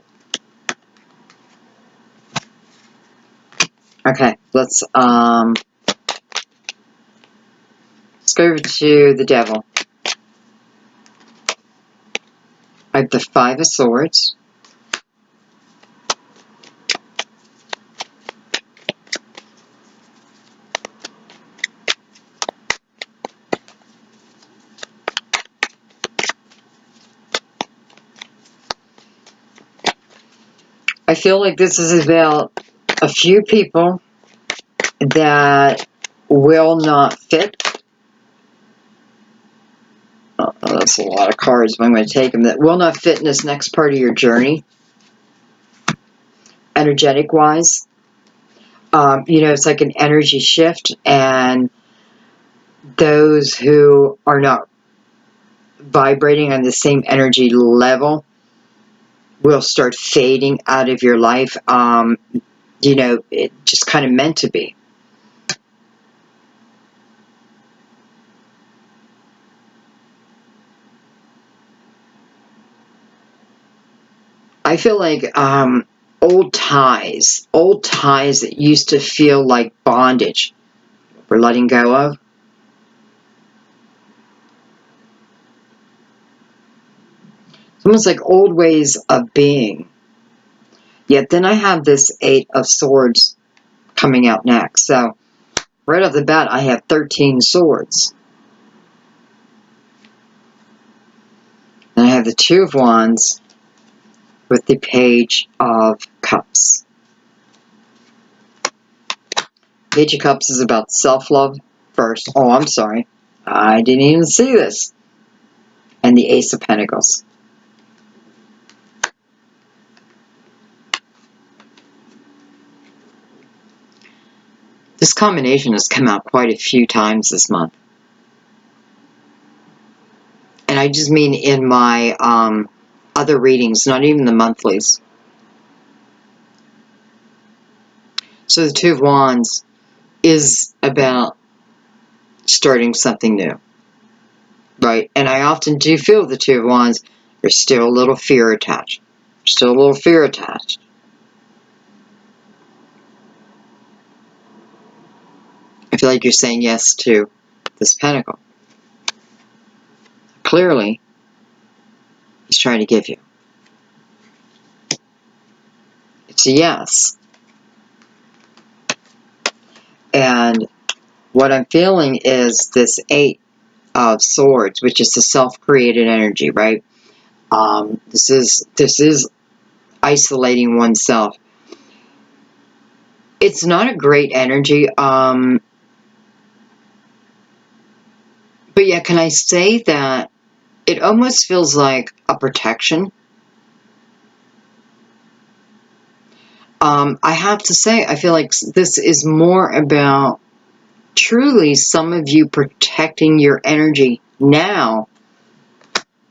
Okay, let's go over to the Devil. I have the Five of Swords. I feel like this is about a few people that will not fit. Oh, that's a lot of cards, but I'm going to take them. That will not fit in this next part of your journey, energetic-wise. You know, it's like an energy shift, and those who are not vibrating on the same energy level will start fading out of your life. You know, it just kind of meant to be. I feel like old ties that used to feel like bondage, we're letting go of. It's almost like old ways of being. Yet then I have this Eight of Swords coming out next. So right off the bat, I have 13 swords. And I have the Two of Wands with the Page of Cups. Page of Cups is about self-love first. Oh, I'm sorry. I didn't even see this. And the Ace of Pentacles. This combination has come out quite a few times this month. And I just mean in my other readings, not even the monthlies. So the Two of Wands is about starting something new. Right? And I often do feel the Two of Wands, there's still a little fear attached. Still a little fear attached. I feel like you're saying yes to this pentacle. Clearly, he's trying to give you. It's a yes. And what I'm feeling is this Eight of Swords, which is the self-created energy, right? This is isolating oneself. It's not a great energy. But yeah, can I say that it almost feels like a protection? I have to say, I feel like this is more about truly some of you protecting your energy now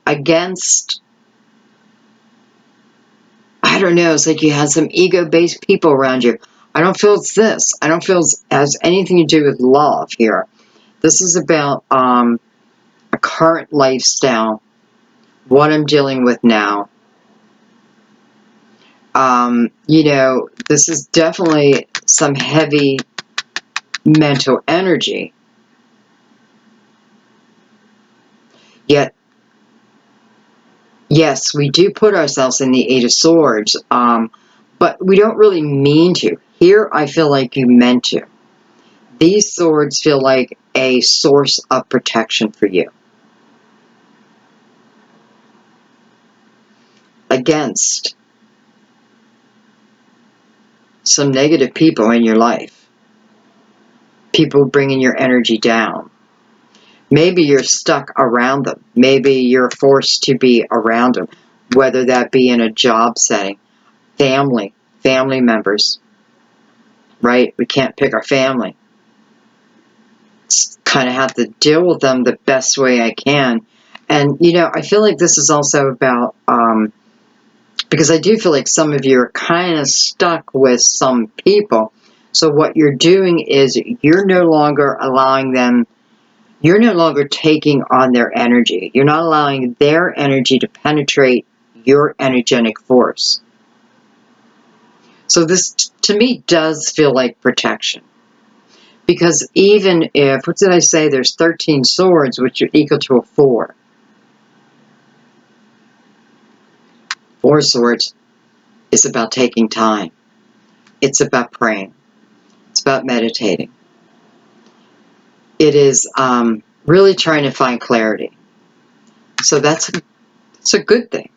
against, I don't know, it's like you have some ego-based people around you. I don't feel it's this. I don't feel it has anything to do with love here. This is about a current lifestyle, what I'm dealing with now. You know, this is definitely some heavy mental energy. Yet, yes, we do put ourselves in the Eight of Swords, but we don't really mean to. Here, I feel like you meant to. These swords feel like a source of protection for you against some negative people in your life. People bringing your energy down. Maybe you're stuck around them. Maybe you're forced to be around them, whether that be in a job setting, family members, right? We can't pick our family. Kind of have to deal with them the best way I can. And, you know, I feel like this is also about, because I do feel like some of you are kind of stuck with some people. So what you're doing is you're no longer allowing them, you're no longer taking on their energy. You're not allowing their energy to penetrate your energetic force. So this, to me, does feel like protection. Because even if, what did I say, there's 13 swords, which are equal to a 4. 4 swords is about taking time. It's about praying. It's about meditating. It is really trying to find clarity. So that's a good thing.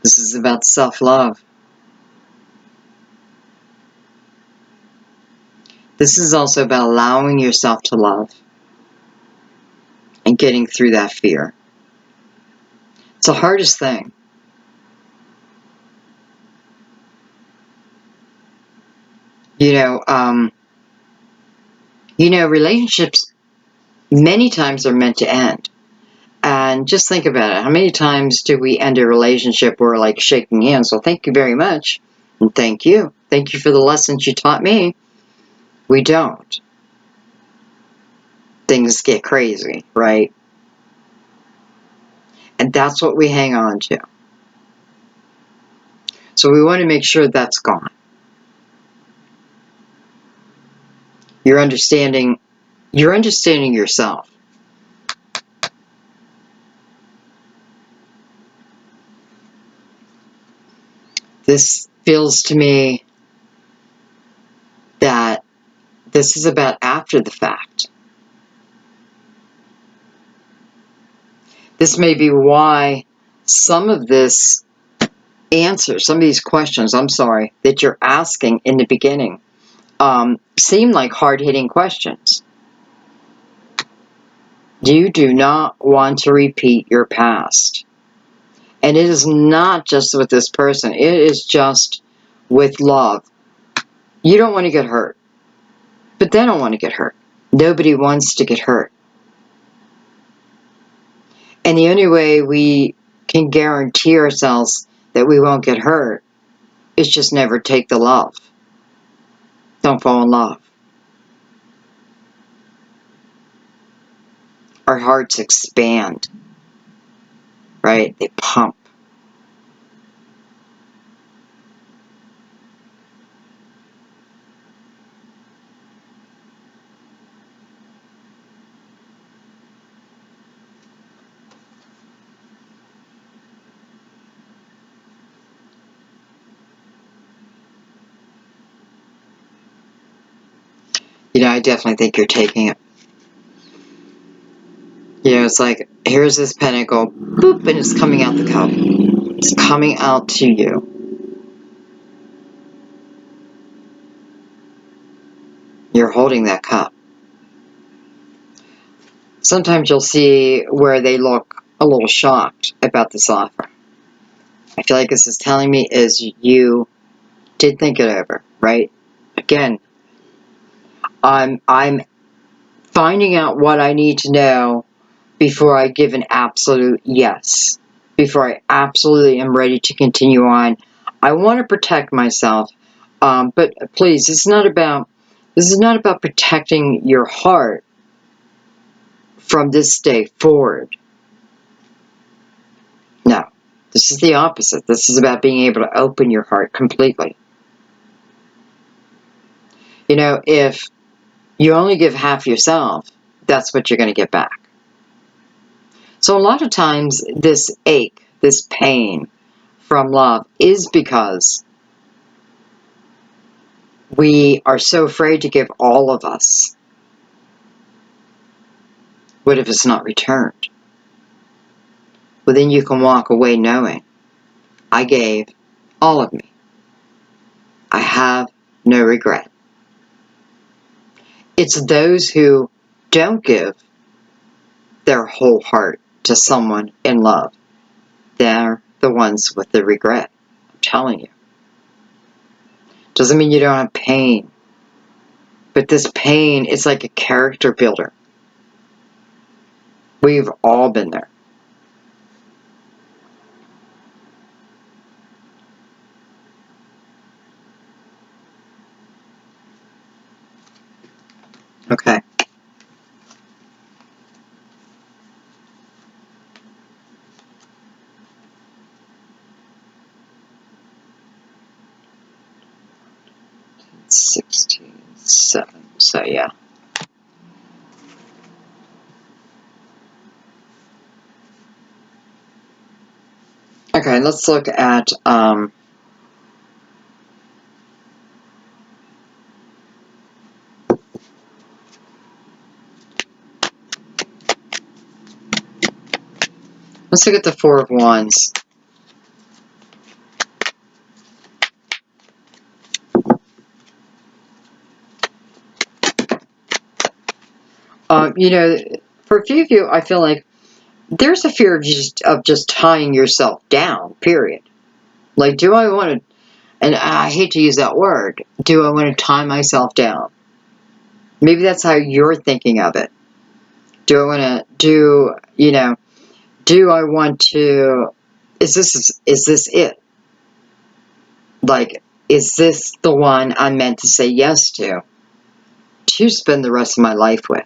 This is about self-love. This is also about allowing yourself to love and getting through that fear. It's the hardest thing. You know, relationships many times are meant to end. And just think about it. How many times do we end a relationship where we're like shaking hands? Well, thank you very much. And thank you. Thank you for the lessons you taught me. We don't. Things get crazy, right? And that's what we hang on to. So we want to make sure that's gone. You're understanding yourself. This feels to me that this is about after the fact. This may be why some of this answer, some of these questions, that you're asking in the beginning, seem like hard-hitting questions. You do not want to repeat your past. And it is not just with this person. It is just with love. You don't want to get hurt. But they don't want to get hurt. Nobody wants to get hurt. And the only way we can guarantee ourselves that we won't get hurt is just never take the love. Don't fall in love. Our hearts expand, right? They pump. You know, I definitely think you're taking it. You know, it's like, here's this pentacle, boop, and it's coming out the cup. It's coming out to you. You're holding that cup. Sometimes you'll see where they look a little shocked about this offer. I feel like this is telling me is you did think it over, right? Again, I'm finding out what I need to know before I give an absolute yes. Before I absolutely am ready to continue on. I want to protect myself, but please, this is not about protecting your heart from this day forward. No, this is the opposite. This is about being able to open your heart completely. You know, if you only give half yourself, that's what you're going to get back. So a lot of times this ache, this pain from love is because we are so afraid to give all of us. What if it's not returned? Well, then you can walk away knowing, I gave all of me. I have no regret. It's those who don't give their whole heart to someone in love. They're the ones with the regret. I'm telling you. Doesn't mean you don't have pain. But this pain is like a character builder. We've all been there. Okay. It's 16:7. So yeah. Okay, let's look at the Four of Wands. You know, for a few of you, I feel like there's a fear of just tying yourself down, period. Like, do I want to, and I hate to use that word, do I want to tie myself down? Maybe that's how you're thinking of it. Do I want to do I want to, is this it? Like, is this the one I'm meant to say yes to spend the rest of my life with?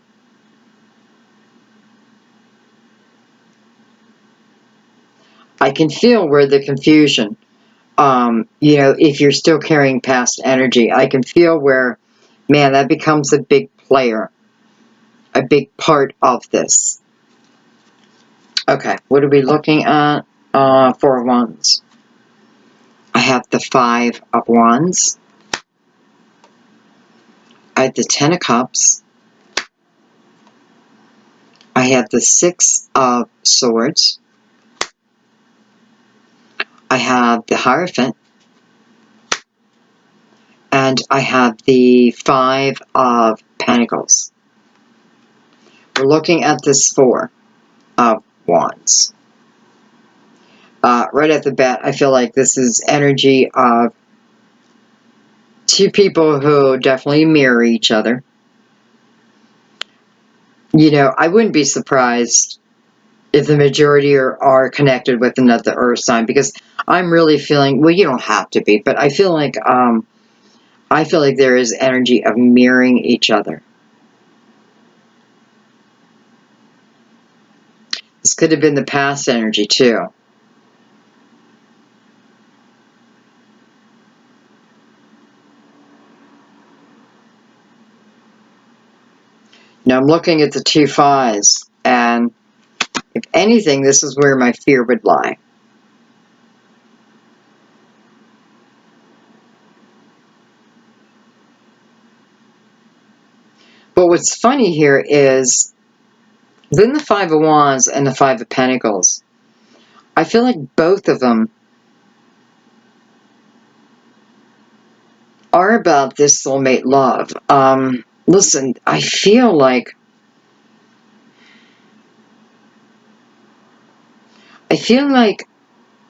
I can feel where the confusion, you know, if you're still carrying past energy, I can feel where, man, that becomes a big player, a big part of this. Okay, what are we looking at? Four of Wands. I have the Five of Wands. I have the Ten of Cups. I have the Six of Swords. I have the Hierophant. And I have the Five of Pentacles. We're looking at this Four of Wands. Right at the bat, I feel like this is energy of two people who definitely mirror each other. You know, I wouldn't be surprised if the majority are connected with another earth sign, because I'm really feeling, well, you don't have to be, but I feel like there is energy of mirroring each other. This could have been the past energy too. Now I'm looking at the two fives, and if anything, this is where my fear would lie. But what's funny here is Then the Five of Wands and the Five of Pentacles. I feel like both of them are about this soulmate love. Listen, I feel like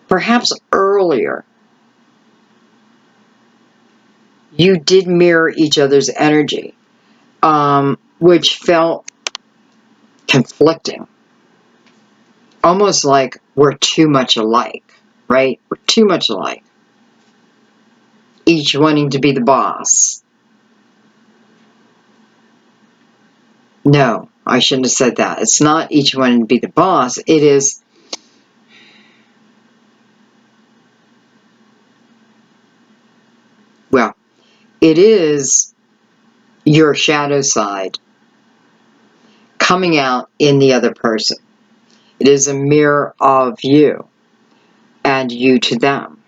perhaps earlier you did mirror each other's energy, which felt conflicting. Almost like we're too much alike, right? We're too much alike. Each wanting to be the boss. No, I shouldn't have said that. It's not each wanting to be the boss. It is, well, it is your shadow side coming out in the other person. It is a mirror of you and you to them.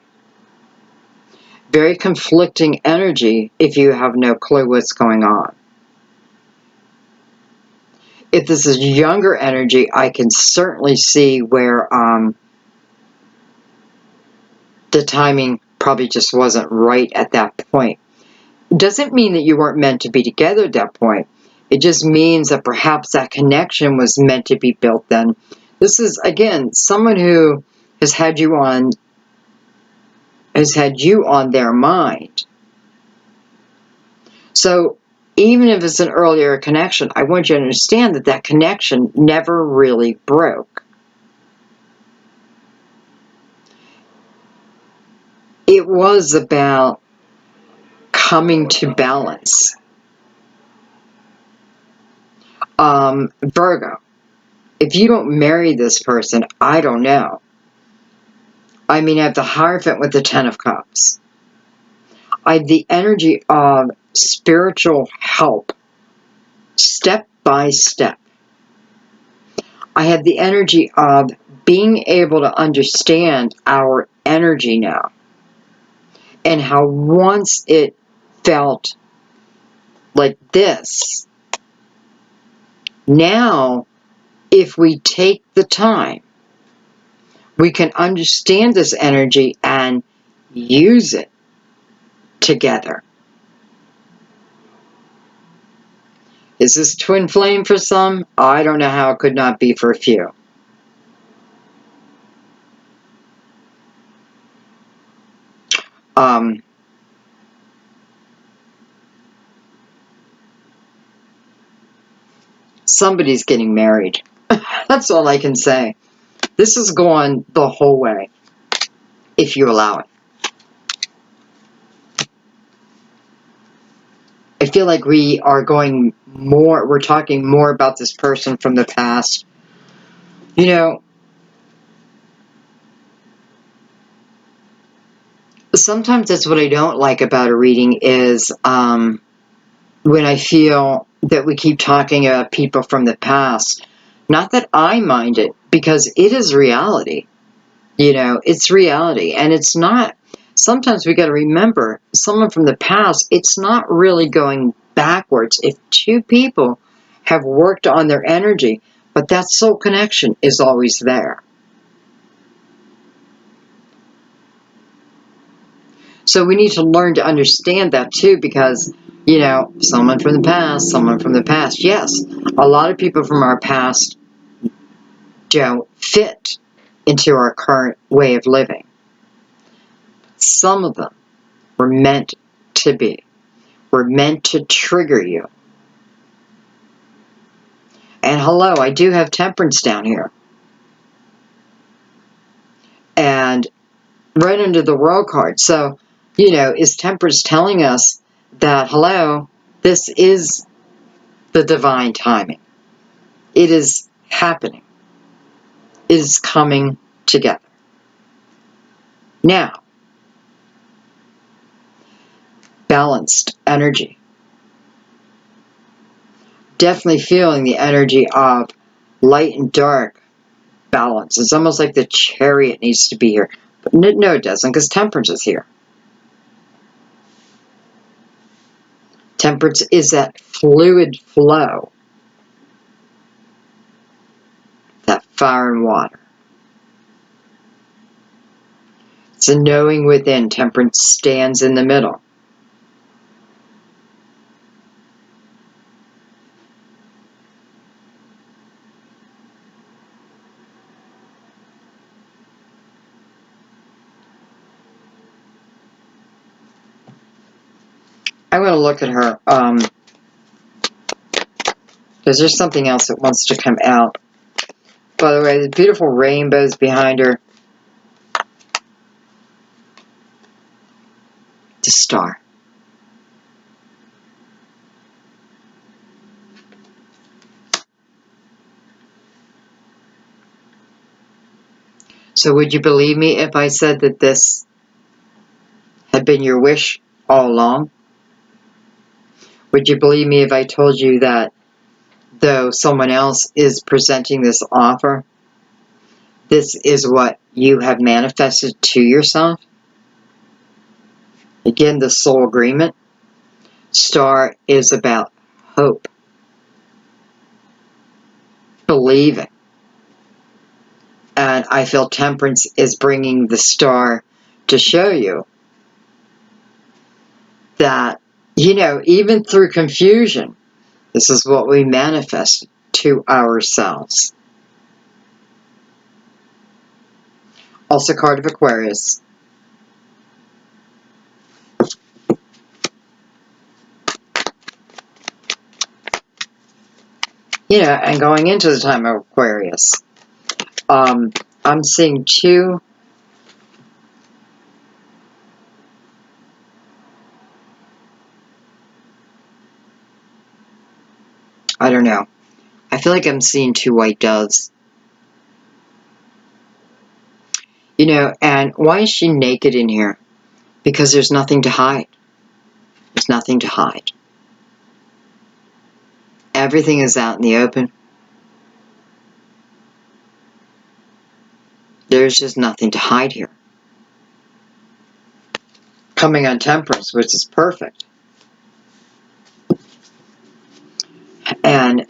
Very conflicting energy if you have no clue what's going on. If this is younger energy, I can certainly see where the timing probably just wasn't right at that point. It doesn't mean that you weren't meant to be together at that point. It just means that perhaps that connection was meant to be built then. This is, again, someone who has had you on their mind. So even if it's an earlier connection, I want you to understand that that connection never really broke. It was about coming to balance. Virgo, if you don't marry this person, I don't know. I mean, I have the Hierophant with the Ten of Cups. I have the energy of spiritual help, step by step. I have the energy of being able to understand our energy now. And how once it felt like this, now, if we take the time, we can understand this energy and use it together. Is this twin flame for some? I don't know how it could not be for a few. Somebody's getting married. That's all I can say. This is going the whole way, if you allow it. I feel like we're talking more about this person from the past. You know, sometimes that's what I don't like about a reading is when I feel that we keep talking about people from the past. Not that I mind it, because it is reality. You know, it's reality. And it's not, sometimes we got to remember, someone from the past, it's not really going backwards. If two people have worked on their energy, but that soul connection is always there. So we need to learn to understand that too, because, you know, someone from the past. Yes, a lot of people from our past don't fit into our current way of living. Some of them were meant to be. Were meant to trigger you. And hello, I do have Temperance down here. And right under the World card. So, you know, is Temperance telling us that, hello, this is the divine timing. It is happening. It is coming together. Now, balanced energy. Definitely feeling the energy of light and dark balance. It's almost like the Chariot needs to be here. But no, it doesn't, because Temperance is here. Temperance is that fluid flow. fire and water. It's a knowing within. Temperance stands in the middle. I'm going to look at her, because there's something else that wants to come out. By the way, the beautiful rainbows behind her. The star. So would you believe me if I said that this had been your wish all along? Would you believe me if I told you that though someone else is presenting this offer, this is what you have manifested to yourself? Again, the soul agreement. Star is about hope, believing. And I feel temperance is bringing the star to show you that, you know, even through confusion, this is what we manifest to ourselves. Also, card of Aquarius. You know, and going into the time of Aquarius, I'm seeing two. I don't know. I feel like I'm seeing two white doves. You know, and why is she naked in here? Because there's nothing to hide. There's nothing to hide. Everything is out in the open. There's just nothing to hide here. Coming on Temperance, which is perfect. And,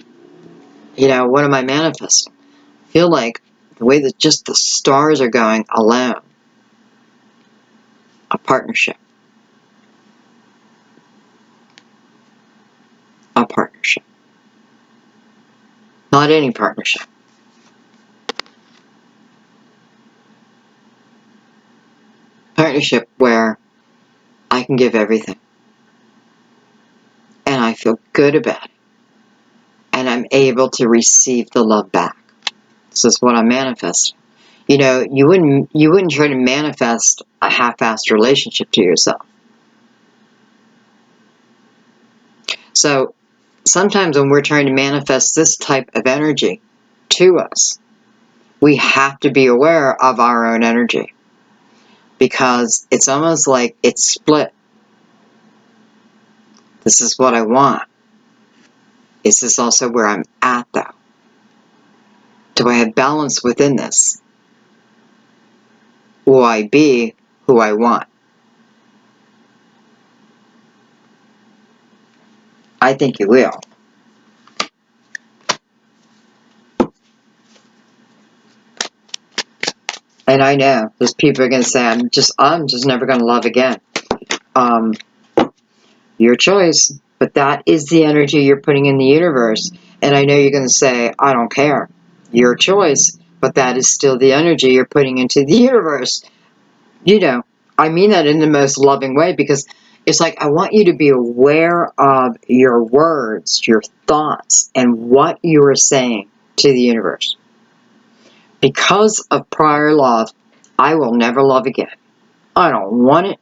you know, what am I manifesting? I feel like the way that just the stars are going alone. A partnership. A partnership. Not any partnership. Partnership where I can give everything. And I feel good about it. And I'm able to receive the love back. This is what I'm manifesting. You know, you wouldn't try to manifest a half-assed relationship to yourself. So sometimes when we're trying to manifest this type of energy to us, we have to be aware of our own energy. Because it's almost like it's split. This is what I want. Is this also where I'm at, though? Do I have balance within this? Will I be who I want? I think you will. And I know there's people are going to say, I'm just never going to love again. Your choice, but that is the energy you're putting in the universe. And I know you're going to say, I don't care. Your choice, but that is still the energy you're putting into the universe. You know, I mean that in the most loving way, because it's like I want you to be aware of your words, your thoughts, and what you are saying to the universe. Because of prior love, I will never love again. I don't want it.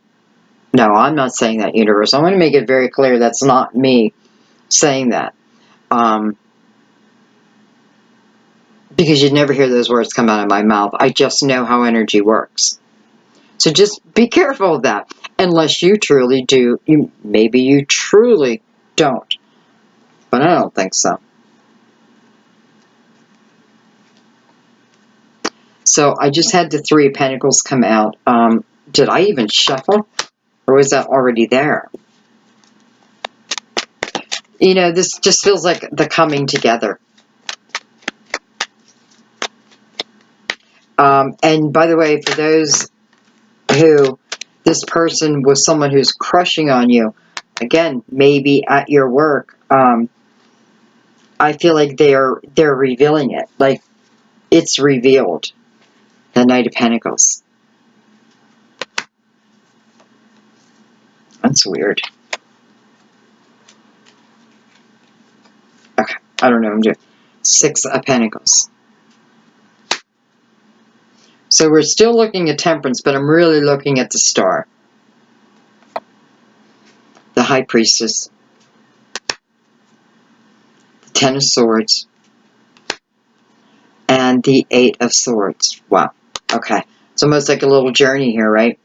No, I'm not saying that, universe. I want to make it very clear that's not me saying that. Because you'd never hear those words come out of my mouth. I just know how energy works. So just be careful of that. Unless you truly do. Maybe you truly don't. But I don't think so. So I just had the Three of Pentacles come out. Did I even shuffle? Or was that already there? You know, this just feels like the coming together. And by the way, for those who this person was someone who's crushing on you, again, maybe at your work, I feel like they're revealing it. Like, it's revealed. The Knight of Pentacles. That's weird. Okay, I don't know what I'm doing. Six of Pentacles. So we're still looking at Temperance, but I'm really looking at the Star. The High Priestess. The Ten of Swords. And the Eight of Swords. Wow. Okay. It's almost like a little journey here, right?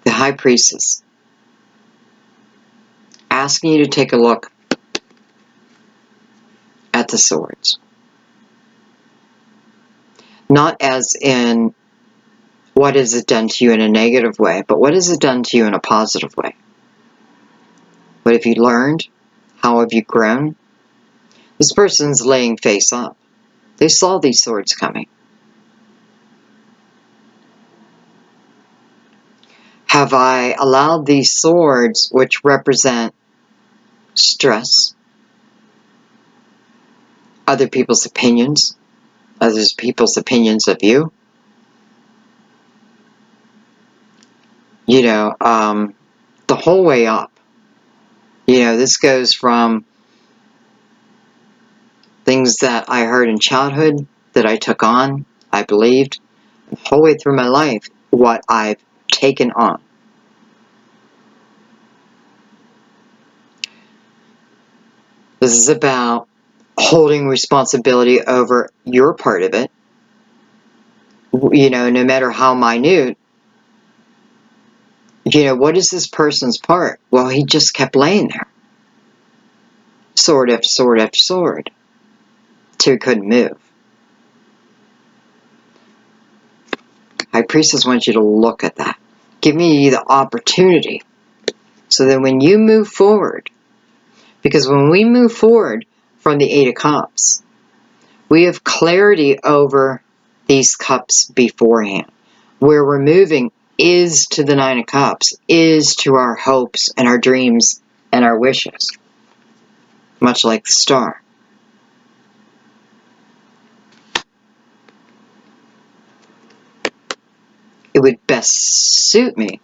The High Priestess. Asking you to take a look at the swords. Not as in, what has it done to you in a negative way, but what has it done to you in a positive way? What have you learned? How have you grown? This person's laying face up. They saw these swords coming. Have I allowed these swords, which represent stress, other people's opinions, other people's opinions of you, you know, the whole way up? You know, this goes from things that I heard in childhood that I took on, I believed, the whole way through my life, what I've taken on. This is about holding responsibility over your part of it. You know, no matter how minute, you know, what is this person's part? Well, he just kept laying there. Sword after sword after sword. Till he couldn't move. High Priestess wants you to look at that. Give me the opportunity. So that when you move forward, because when we move forward from the Eight of Cups, we have clarity over these cups beforehand. Where we're moving is to the Nine of Cups, is to our hopes and our dreams and our wishes. Much like the Star. It would best suit me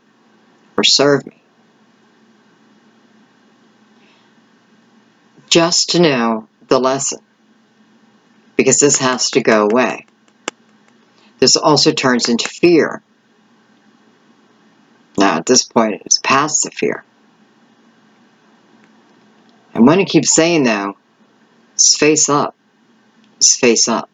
or serve me just to know the lesson, because this has to go away. This also turns into fear. Now at this point it's past the fear. I'm going to keep saying though, it's face up. It's face up.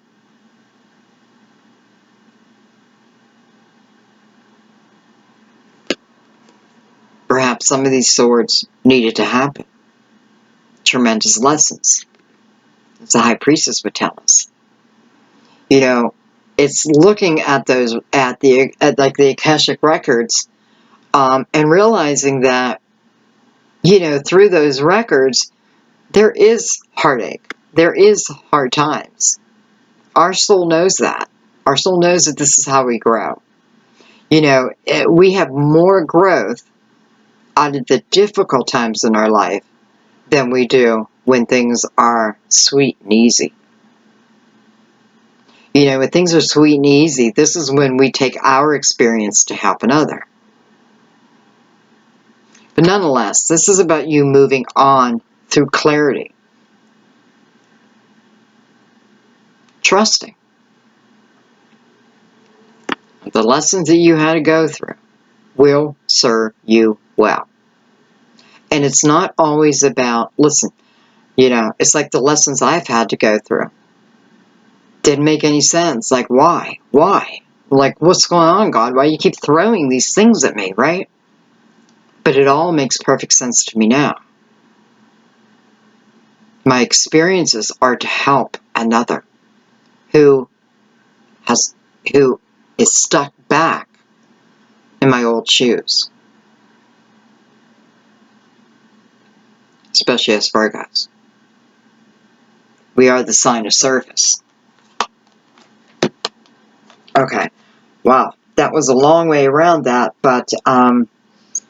Perhaps some of these swords needed to happen. Tremendous lessons, as the High Priestess would tell us. You know, it's looking at those, at like the Akashic records, and realizing that, you know, through those records, there is heartache. There is hard times. Our soul knows that. Our soul knows that this is how we grow. You know, we have more growth out of the difficult times in our life than we do when things are sweet and easy. You know, when things are sweet and easy, this is when we take our experience to help another. But nonetheless, this is about you moving on through clarity. Trusting. The lessons that you had to go through will serve you well. And it's not always about, listen, you know, it's like the lessons I've had to go through. Didn't make any sense. Like, why? Why? Like, what's going on, God? Why do you keep throwing these things at me, right? But it all makes perfect sense to me now. My experiences are to help another who is stuck back in my old shoes. Especially as Virgos. We are the sign of service. Okay. Wow. That was a long way around that, but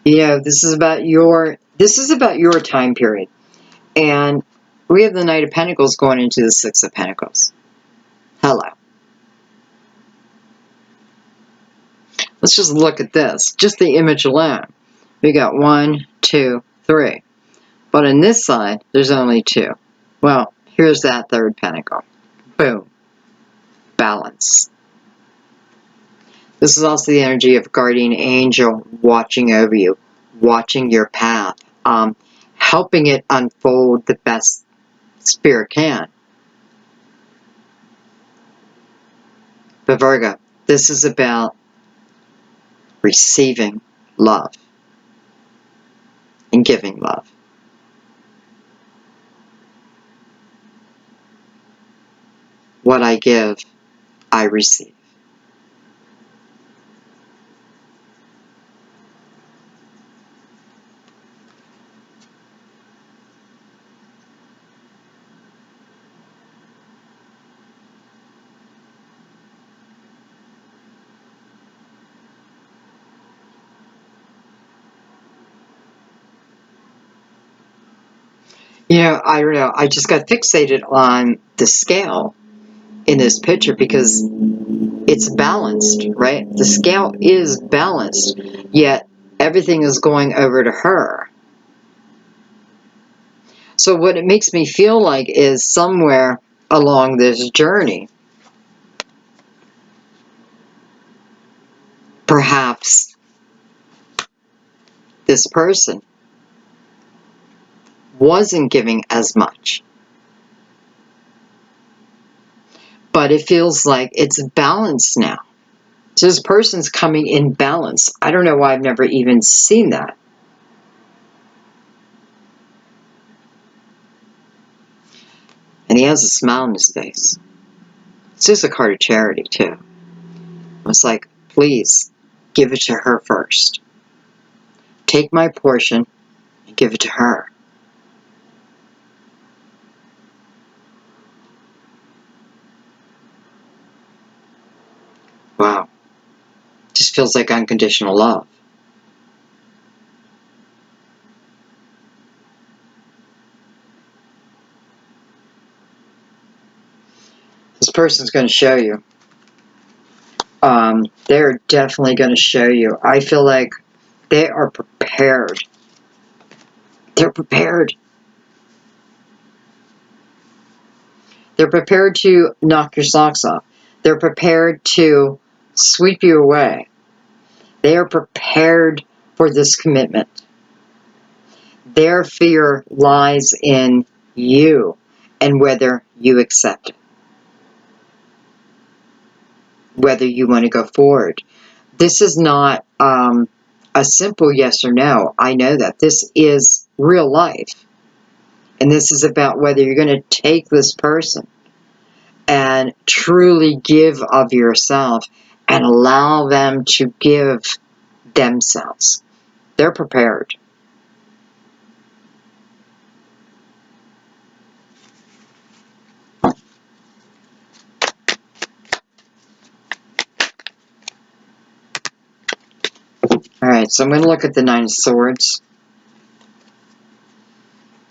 you know, this is about your time period. And we have the Knight of Pentacles going into the Six of Pentacles. Hello. Let's just look at this. Just the image alone. We got 1, 2, 3. But on this side, there's only 2. Well, here's that third pentacle. Boom. Balance. This is also the energy of guardian angel watching over you, watching your path, helping it unfold the best spirit can. But Virgo, this is about receiving love and giving love. What I give, I receive. You know, I don't know, I just got fixated on the scale in this picture because it's balanced, right? The scale is balanced, yet everything is going over to her. So what it makes me feel like is somewhere along this journey, perhaps this person wasn't giving as much. But it feels like it's balanced now. So this person's coming in balance. I don't know why I've never even seen that. And he has a smile on his face. It's just a card of charity, too. It's like, please, give it to her first. Take my portion and give it to her. Wow. Just feels like unconditional love. This person's going to show you. They're definitely going to show you. I feel like they are prepared. They're prepared. They're prepared to knock your socks off. They're prepared to sweep you away. They are prepared for this commitment. Their fear lies in you and whether you accept it. Whether you want to go forward. This is not a simple yes or no. I know that. This is real life. And this is about whether you're going to take this person and truly give of yourself and allow them to give themselves. They're prepared. Alright, so I'm going to look at the Nine of Swords.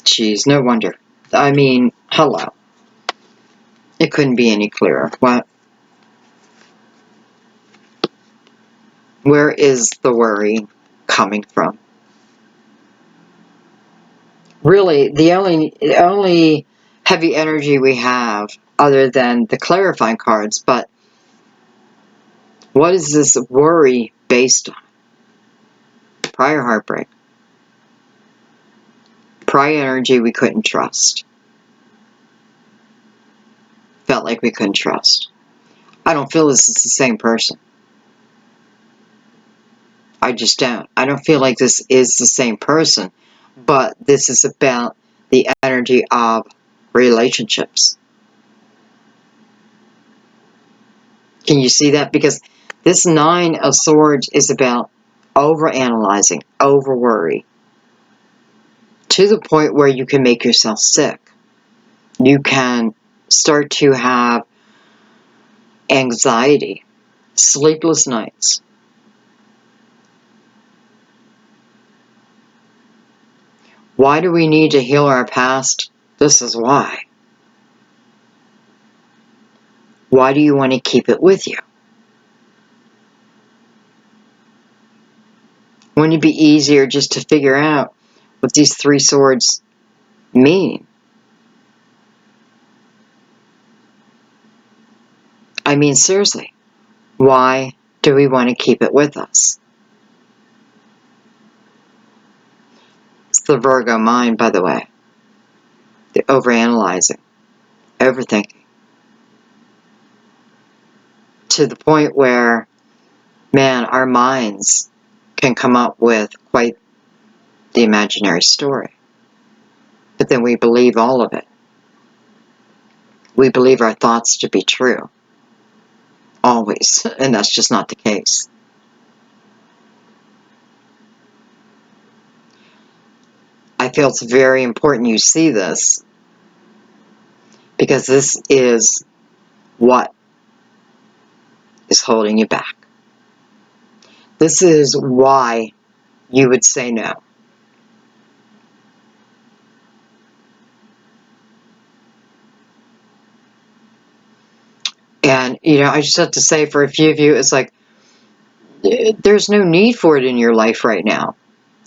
Jeez, no wonder. I mean, hello. It couldn't be any clearer. What? Where is the worry coming from? Really, the only heavy energy we have, other than the clarifying cards, but what is this worry based on? Prior heartbreak. Prior energy we couldn't trust. Felt like we couldn't trust. I don't feel this is the same person. I just don't. I don't feel like this is the same person, but this is about the energy of relationships. Can you see that? Because this Nine of Swords is about overanalyzing, over worry, to the point where you can make yourself sick. You can start to have anxiety, sleepless nights. Why do we need to heal our past? This is why. Why do you want to keep it with you? Wouldn't it be easier just to figure out what these three swords mean? I mean, seriously, why do we want to keep it with us? It's the Virgo mind, by the way. The overanalyzing, overthinking. To the point where, man, our minds can come up with quite the imaginary story. But then we believe all of it. We believe our thoughts to be true. Always. And that's just not the case. I feel it's very important you see this, because this is what is holding you back. This is why you would say no. And, I just have to say, for a few of you, it's like, there's no need for it in your life right now,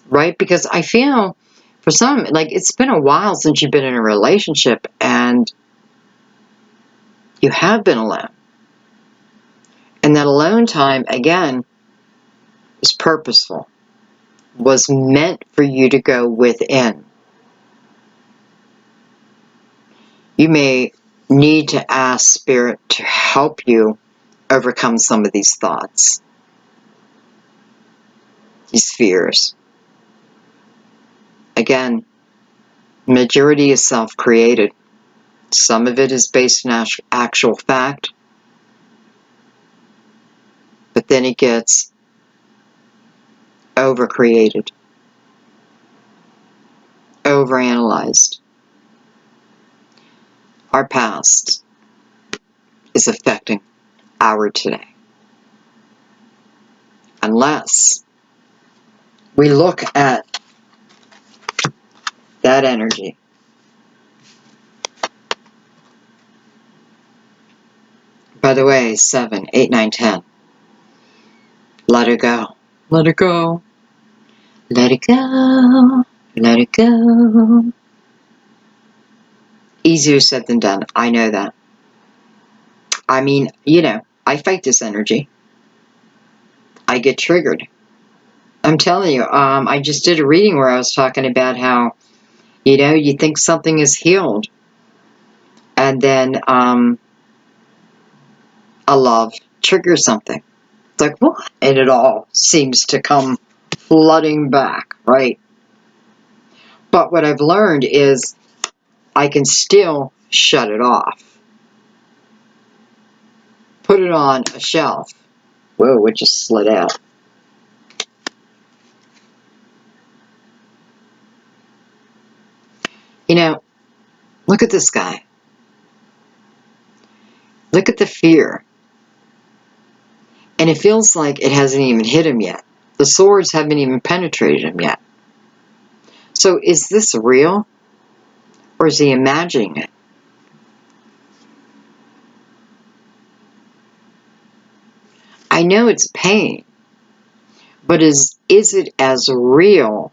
right? Because I feel, for some, like, it's been a while since you've been in a relationship, and you have been alone. And that alone time, again, is purposeful, was meant for you to go within. You may need to ask Spirit to help you overcome some of these thoughts, these fears. Again, majority is self-created. Some of it is based on actual fact, but then it gets over-created, over-analyzed. Our past is affecting our today. Unless we look at that energy. By the way, 7, 8, 9, 10. Let it go. Let it go. Let it go. Let it go. Easier said than done. I know that. I mean, I fight this energy. I get triggered. I'm telling you, I just did a reading where I was talking about how, you think something is healed. And then a love triggers something. It's like, what? And it all seems to come flooding back, right? But what I've learned is I can still shut it off. Put it on a shelf. Whoa, it just slid out. Look at this guy. Look at the fear. And it feels like it hasn't even hit him yet. The swords haven't even penetrated him yet. So is this real? Or is he imagining it? I know it's pain. But is it as real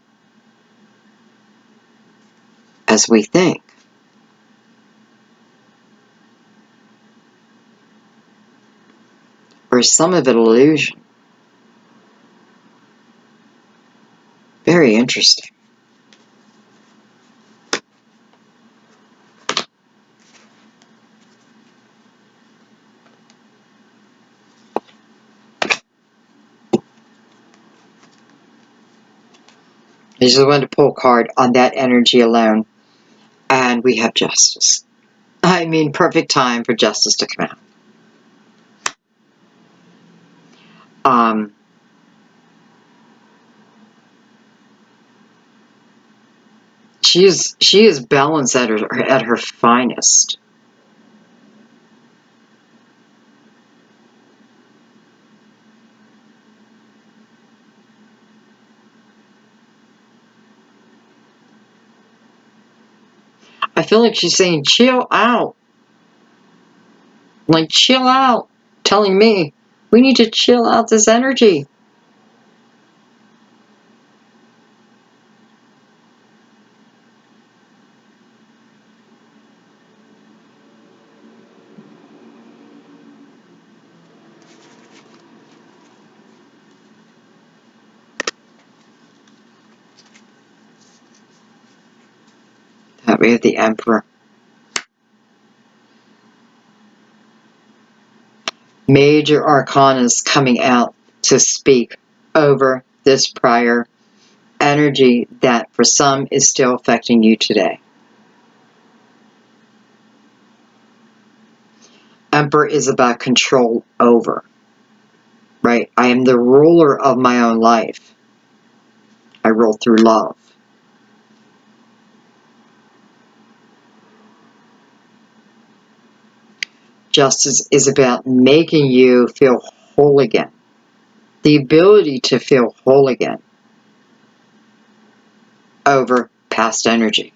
as we think? Or is some of it illusion? Very interesting. I just wanted to pull a card on that energy alone. And we have justice. I mean, perfect time for justice to come out. She is balanced at her finest. I feel like she's saying, chill out. Like, chill out. Telling me, we need to chill out this energy. We have the Emperor. Major arcanas coming out to speak over this prior energy that for some is still affecting you today. Emperor is about control over, right? I am the ruler of my own life. I rule through love. Justice is about making you feel whole again. The ability to feel whole again over past energy.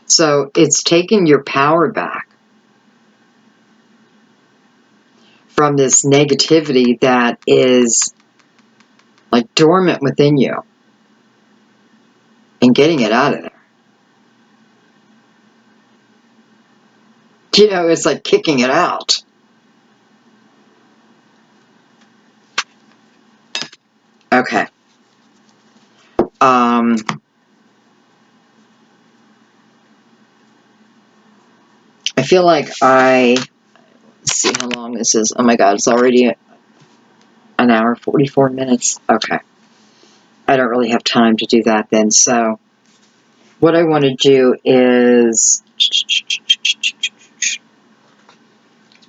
So it's taking your power back from this negativity that is like dormant within you and getting it out of there. You know, it's like kicking it out. Okay. I feel like let's see how long this is. Oh my God, it's already an hour, 44 minutes. Okay. I don't really have time to do that then. So what I want to do is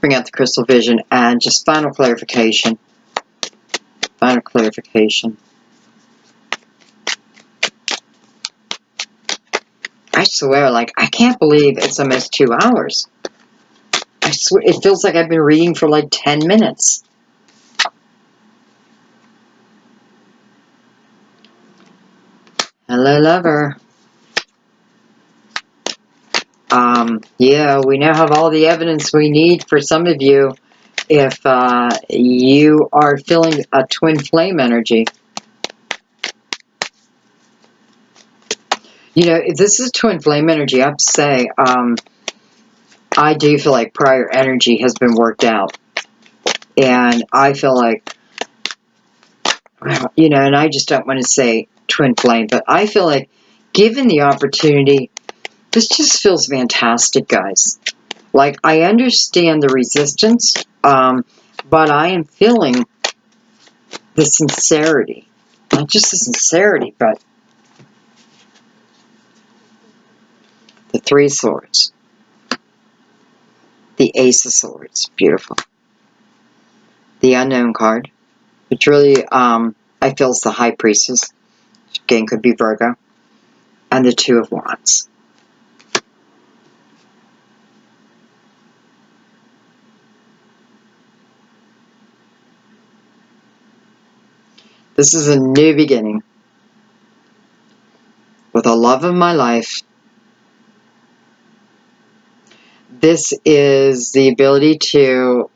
bring out the crystal vision and just final clarification. Final clarification. I swear, like, I can't believe it's almost 2 hours. I swear, it feels like I've been reading for like 10 minutes. Hello, lover. Yeah, we now have all the evidence we need for some of you if you are feeling a twin flame energy. You know, if this is twin flame energy, I have to say, I do feel like prior energy has been worked out. And I feel like, you know, and I just don't want to say twin flame, but I feel like given the opportunity, this just feels fantastic, guys. Like, I understand the resistance, but I am feeling the sincerity. Not just the sincerity, but the Three of Swords. The Ace of Swords. Beautiful. The Unknown card, which really, I feel is the High Priestess. Again, could be Virgo. And the Two of Wands. This is a new beginning. With the love of my life. This is the ability to,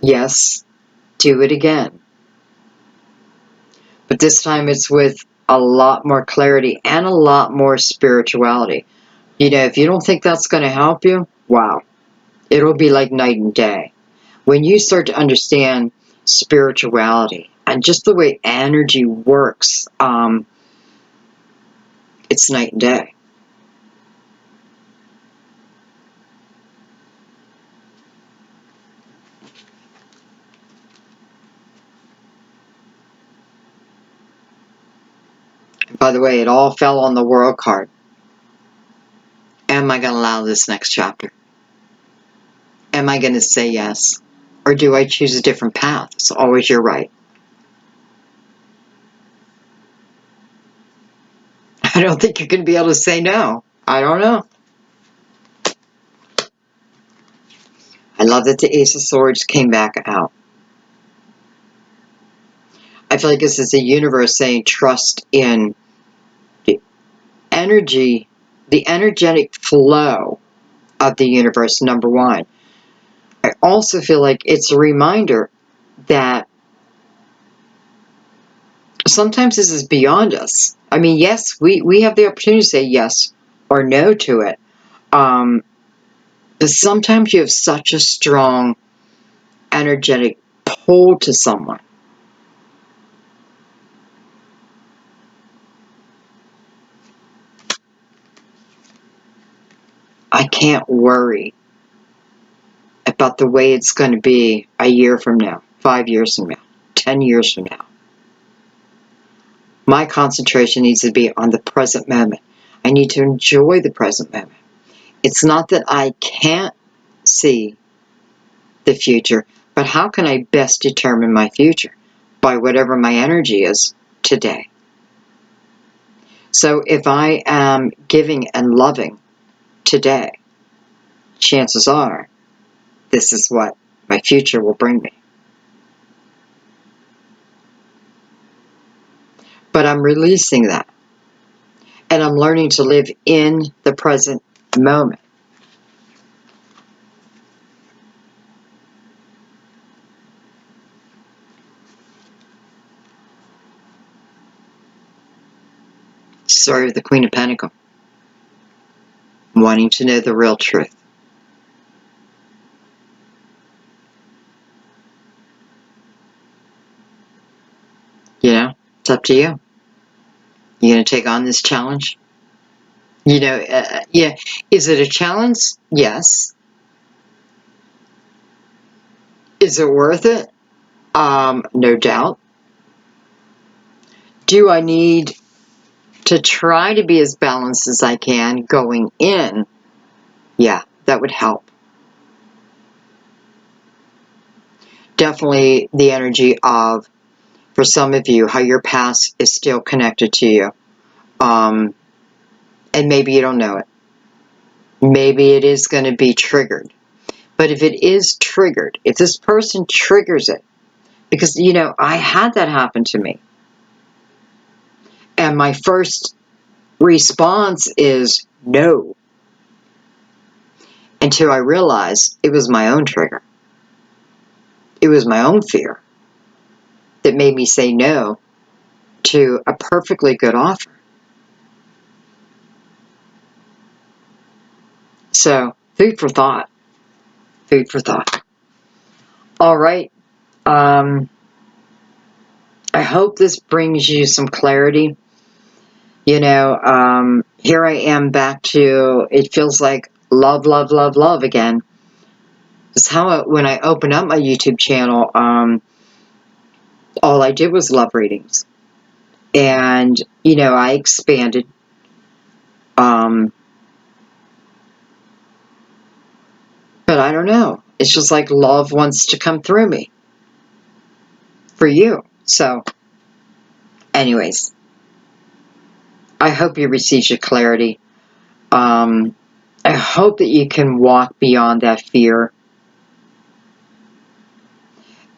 yes, do it again. But this time it's with a lot more clarity and a lot more spirituality. You know, if you don't think that's going to help you, wow. It'll be like night and day. When you start to understand spirituality and just the way energy works, it's night and day. And by the way, it all fell on the World card. Am I going to allow this next chapter? Am I going to say yes? Or do I choose a different path? It's always your right. I don't think you're going to be able to say no. I don't know. I love that the Ace of Swords came back out. I feel like this is the universe saying trust in the energy, the energetic flow of the universe, number one. I also feel like it's a reminder that sometimes this is beyond us. I mean, yes, we have the opportunity to say yes or no to it. But sometimes you have such a strong energetic pull to someone. I can't worry about the way it's going to be a year from now, 5 years from now, 10 years from now. My concentration needs to be on the present moment. I need to enjoy the present moment. It's not that I can't see the future, but how can I best determine my future? By whatever my energy is today. So if I am giving and loving today, chances are this is what my future will bring me. But I'm releasing that. And I'm learning to live in the present moment. Story of the Queen of Pentacles. Wanting to know the real truth. You know, it's up to you. You going to take on this challenge? You know, yeah. Is it a challenge? Yes. Is it worth it? No doubt. Do I need to try to be as balanced as I can going in? Yeah, that would help. Definitely the energy of, for some of you, how your past is still connected to you. And maybe you don't know it. Maybe it is going to be triggered. But if it is triggered, if this person triggers it, because, you know, I had that happen to me. And my first response is no. Until I realized it was my own trigger. It was my own fear that made me say no to a perfectly good offer. So, food for thought. Food for thought. All right. I hope this brings you some clarity. You know, here I am back to, it feels like love, love, love, love again. It's how when I opened up my YouTube channel, all I did was love readings. And, you know, I expanded. But I don't know. It's just like love wants to come through me. For you. So, anyways. I hope you received your clarity. I hope that you can walk beyond that fear.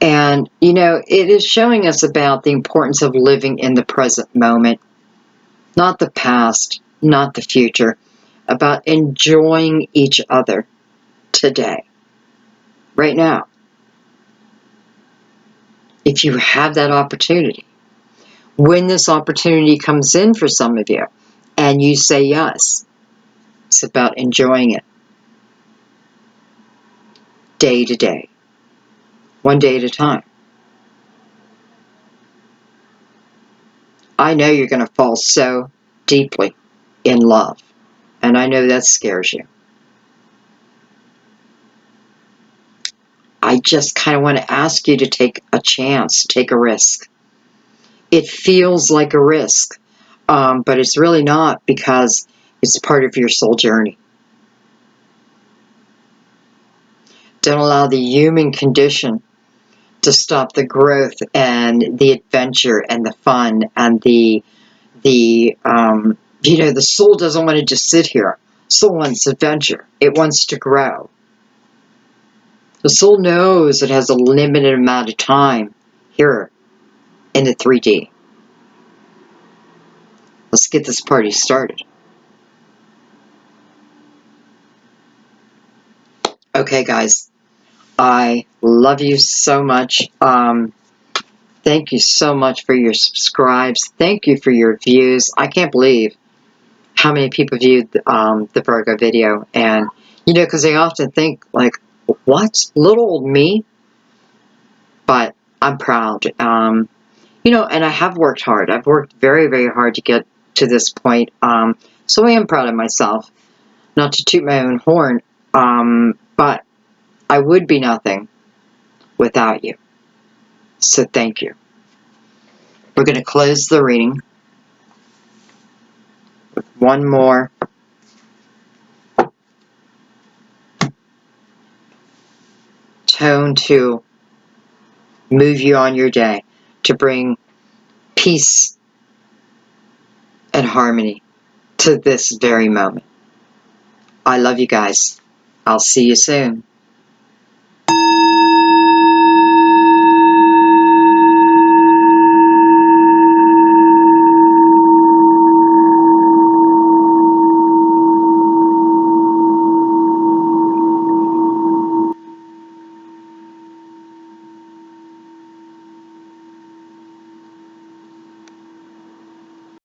And, you know, it is showing us about the importance of living in the present moment. Not the past, not the future. About enjoying each other today. Right now. If you have that opportunity. When this opportunity comes in for some of you, and you say yes, it's about enjoying it. Day to day. One day at a time. I know you're going to fall so deeply in love. And I know that scares you. I just kind of want to ask you to take a chance, take a risk. It feels like a risk, but it's really not, because it's part of your soul journey. Don't allow the human condition to stop the growth and the adventure and the fun and the You know, the soul doesn't want to just sit here. Soul wants adventure. It wants to grow. The soul knows it has a limited amount of time here in the 3D. Let's get this party started. Okay, guys. I love you so much. Thank you so much for your subscribes. Thank you for your views. I can't believe how many people viewed the Virgo video. And, you know, because they often think, like, what? Little old me? But I'm proud. You know, and I have worked hard. I've worked very, very hard to get to this point. So I am proud of myself. Not to toot my own horn, but I would be nothing without you. So thank you. We're going to close the reading with one more tone to move you on your day, to bring peace and harmony to this very moment. I love you guys. I'll see you soon.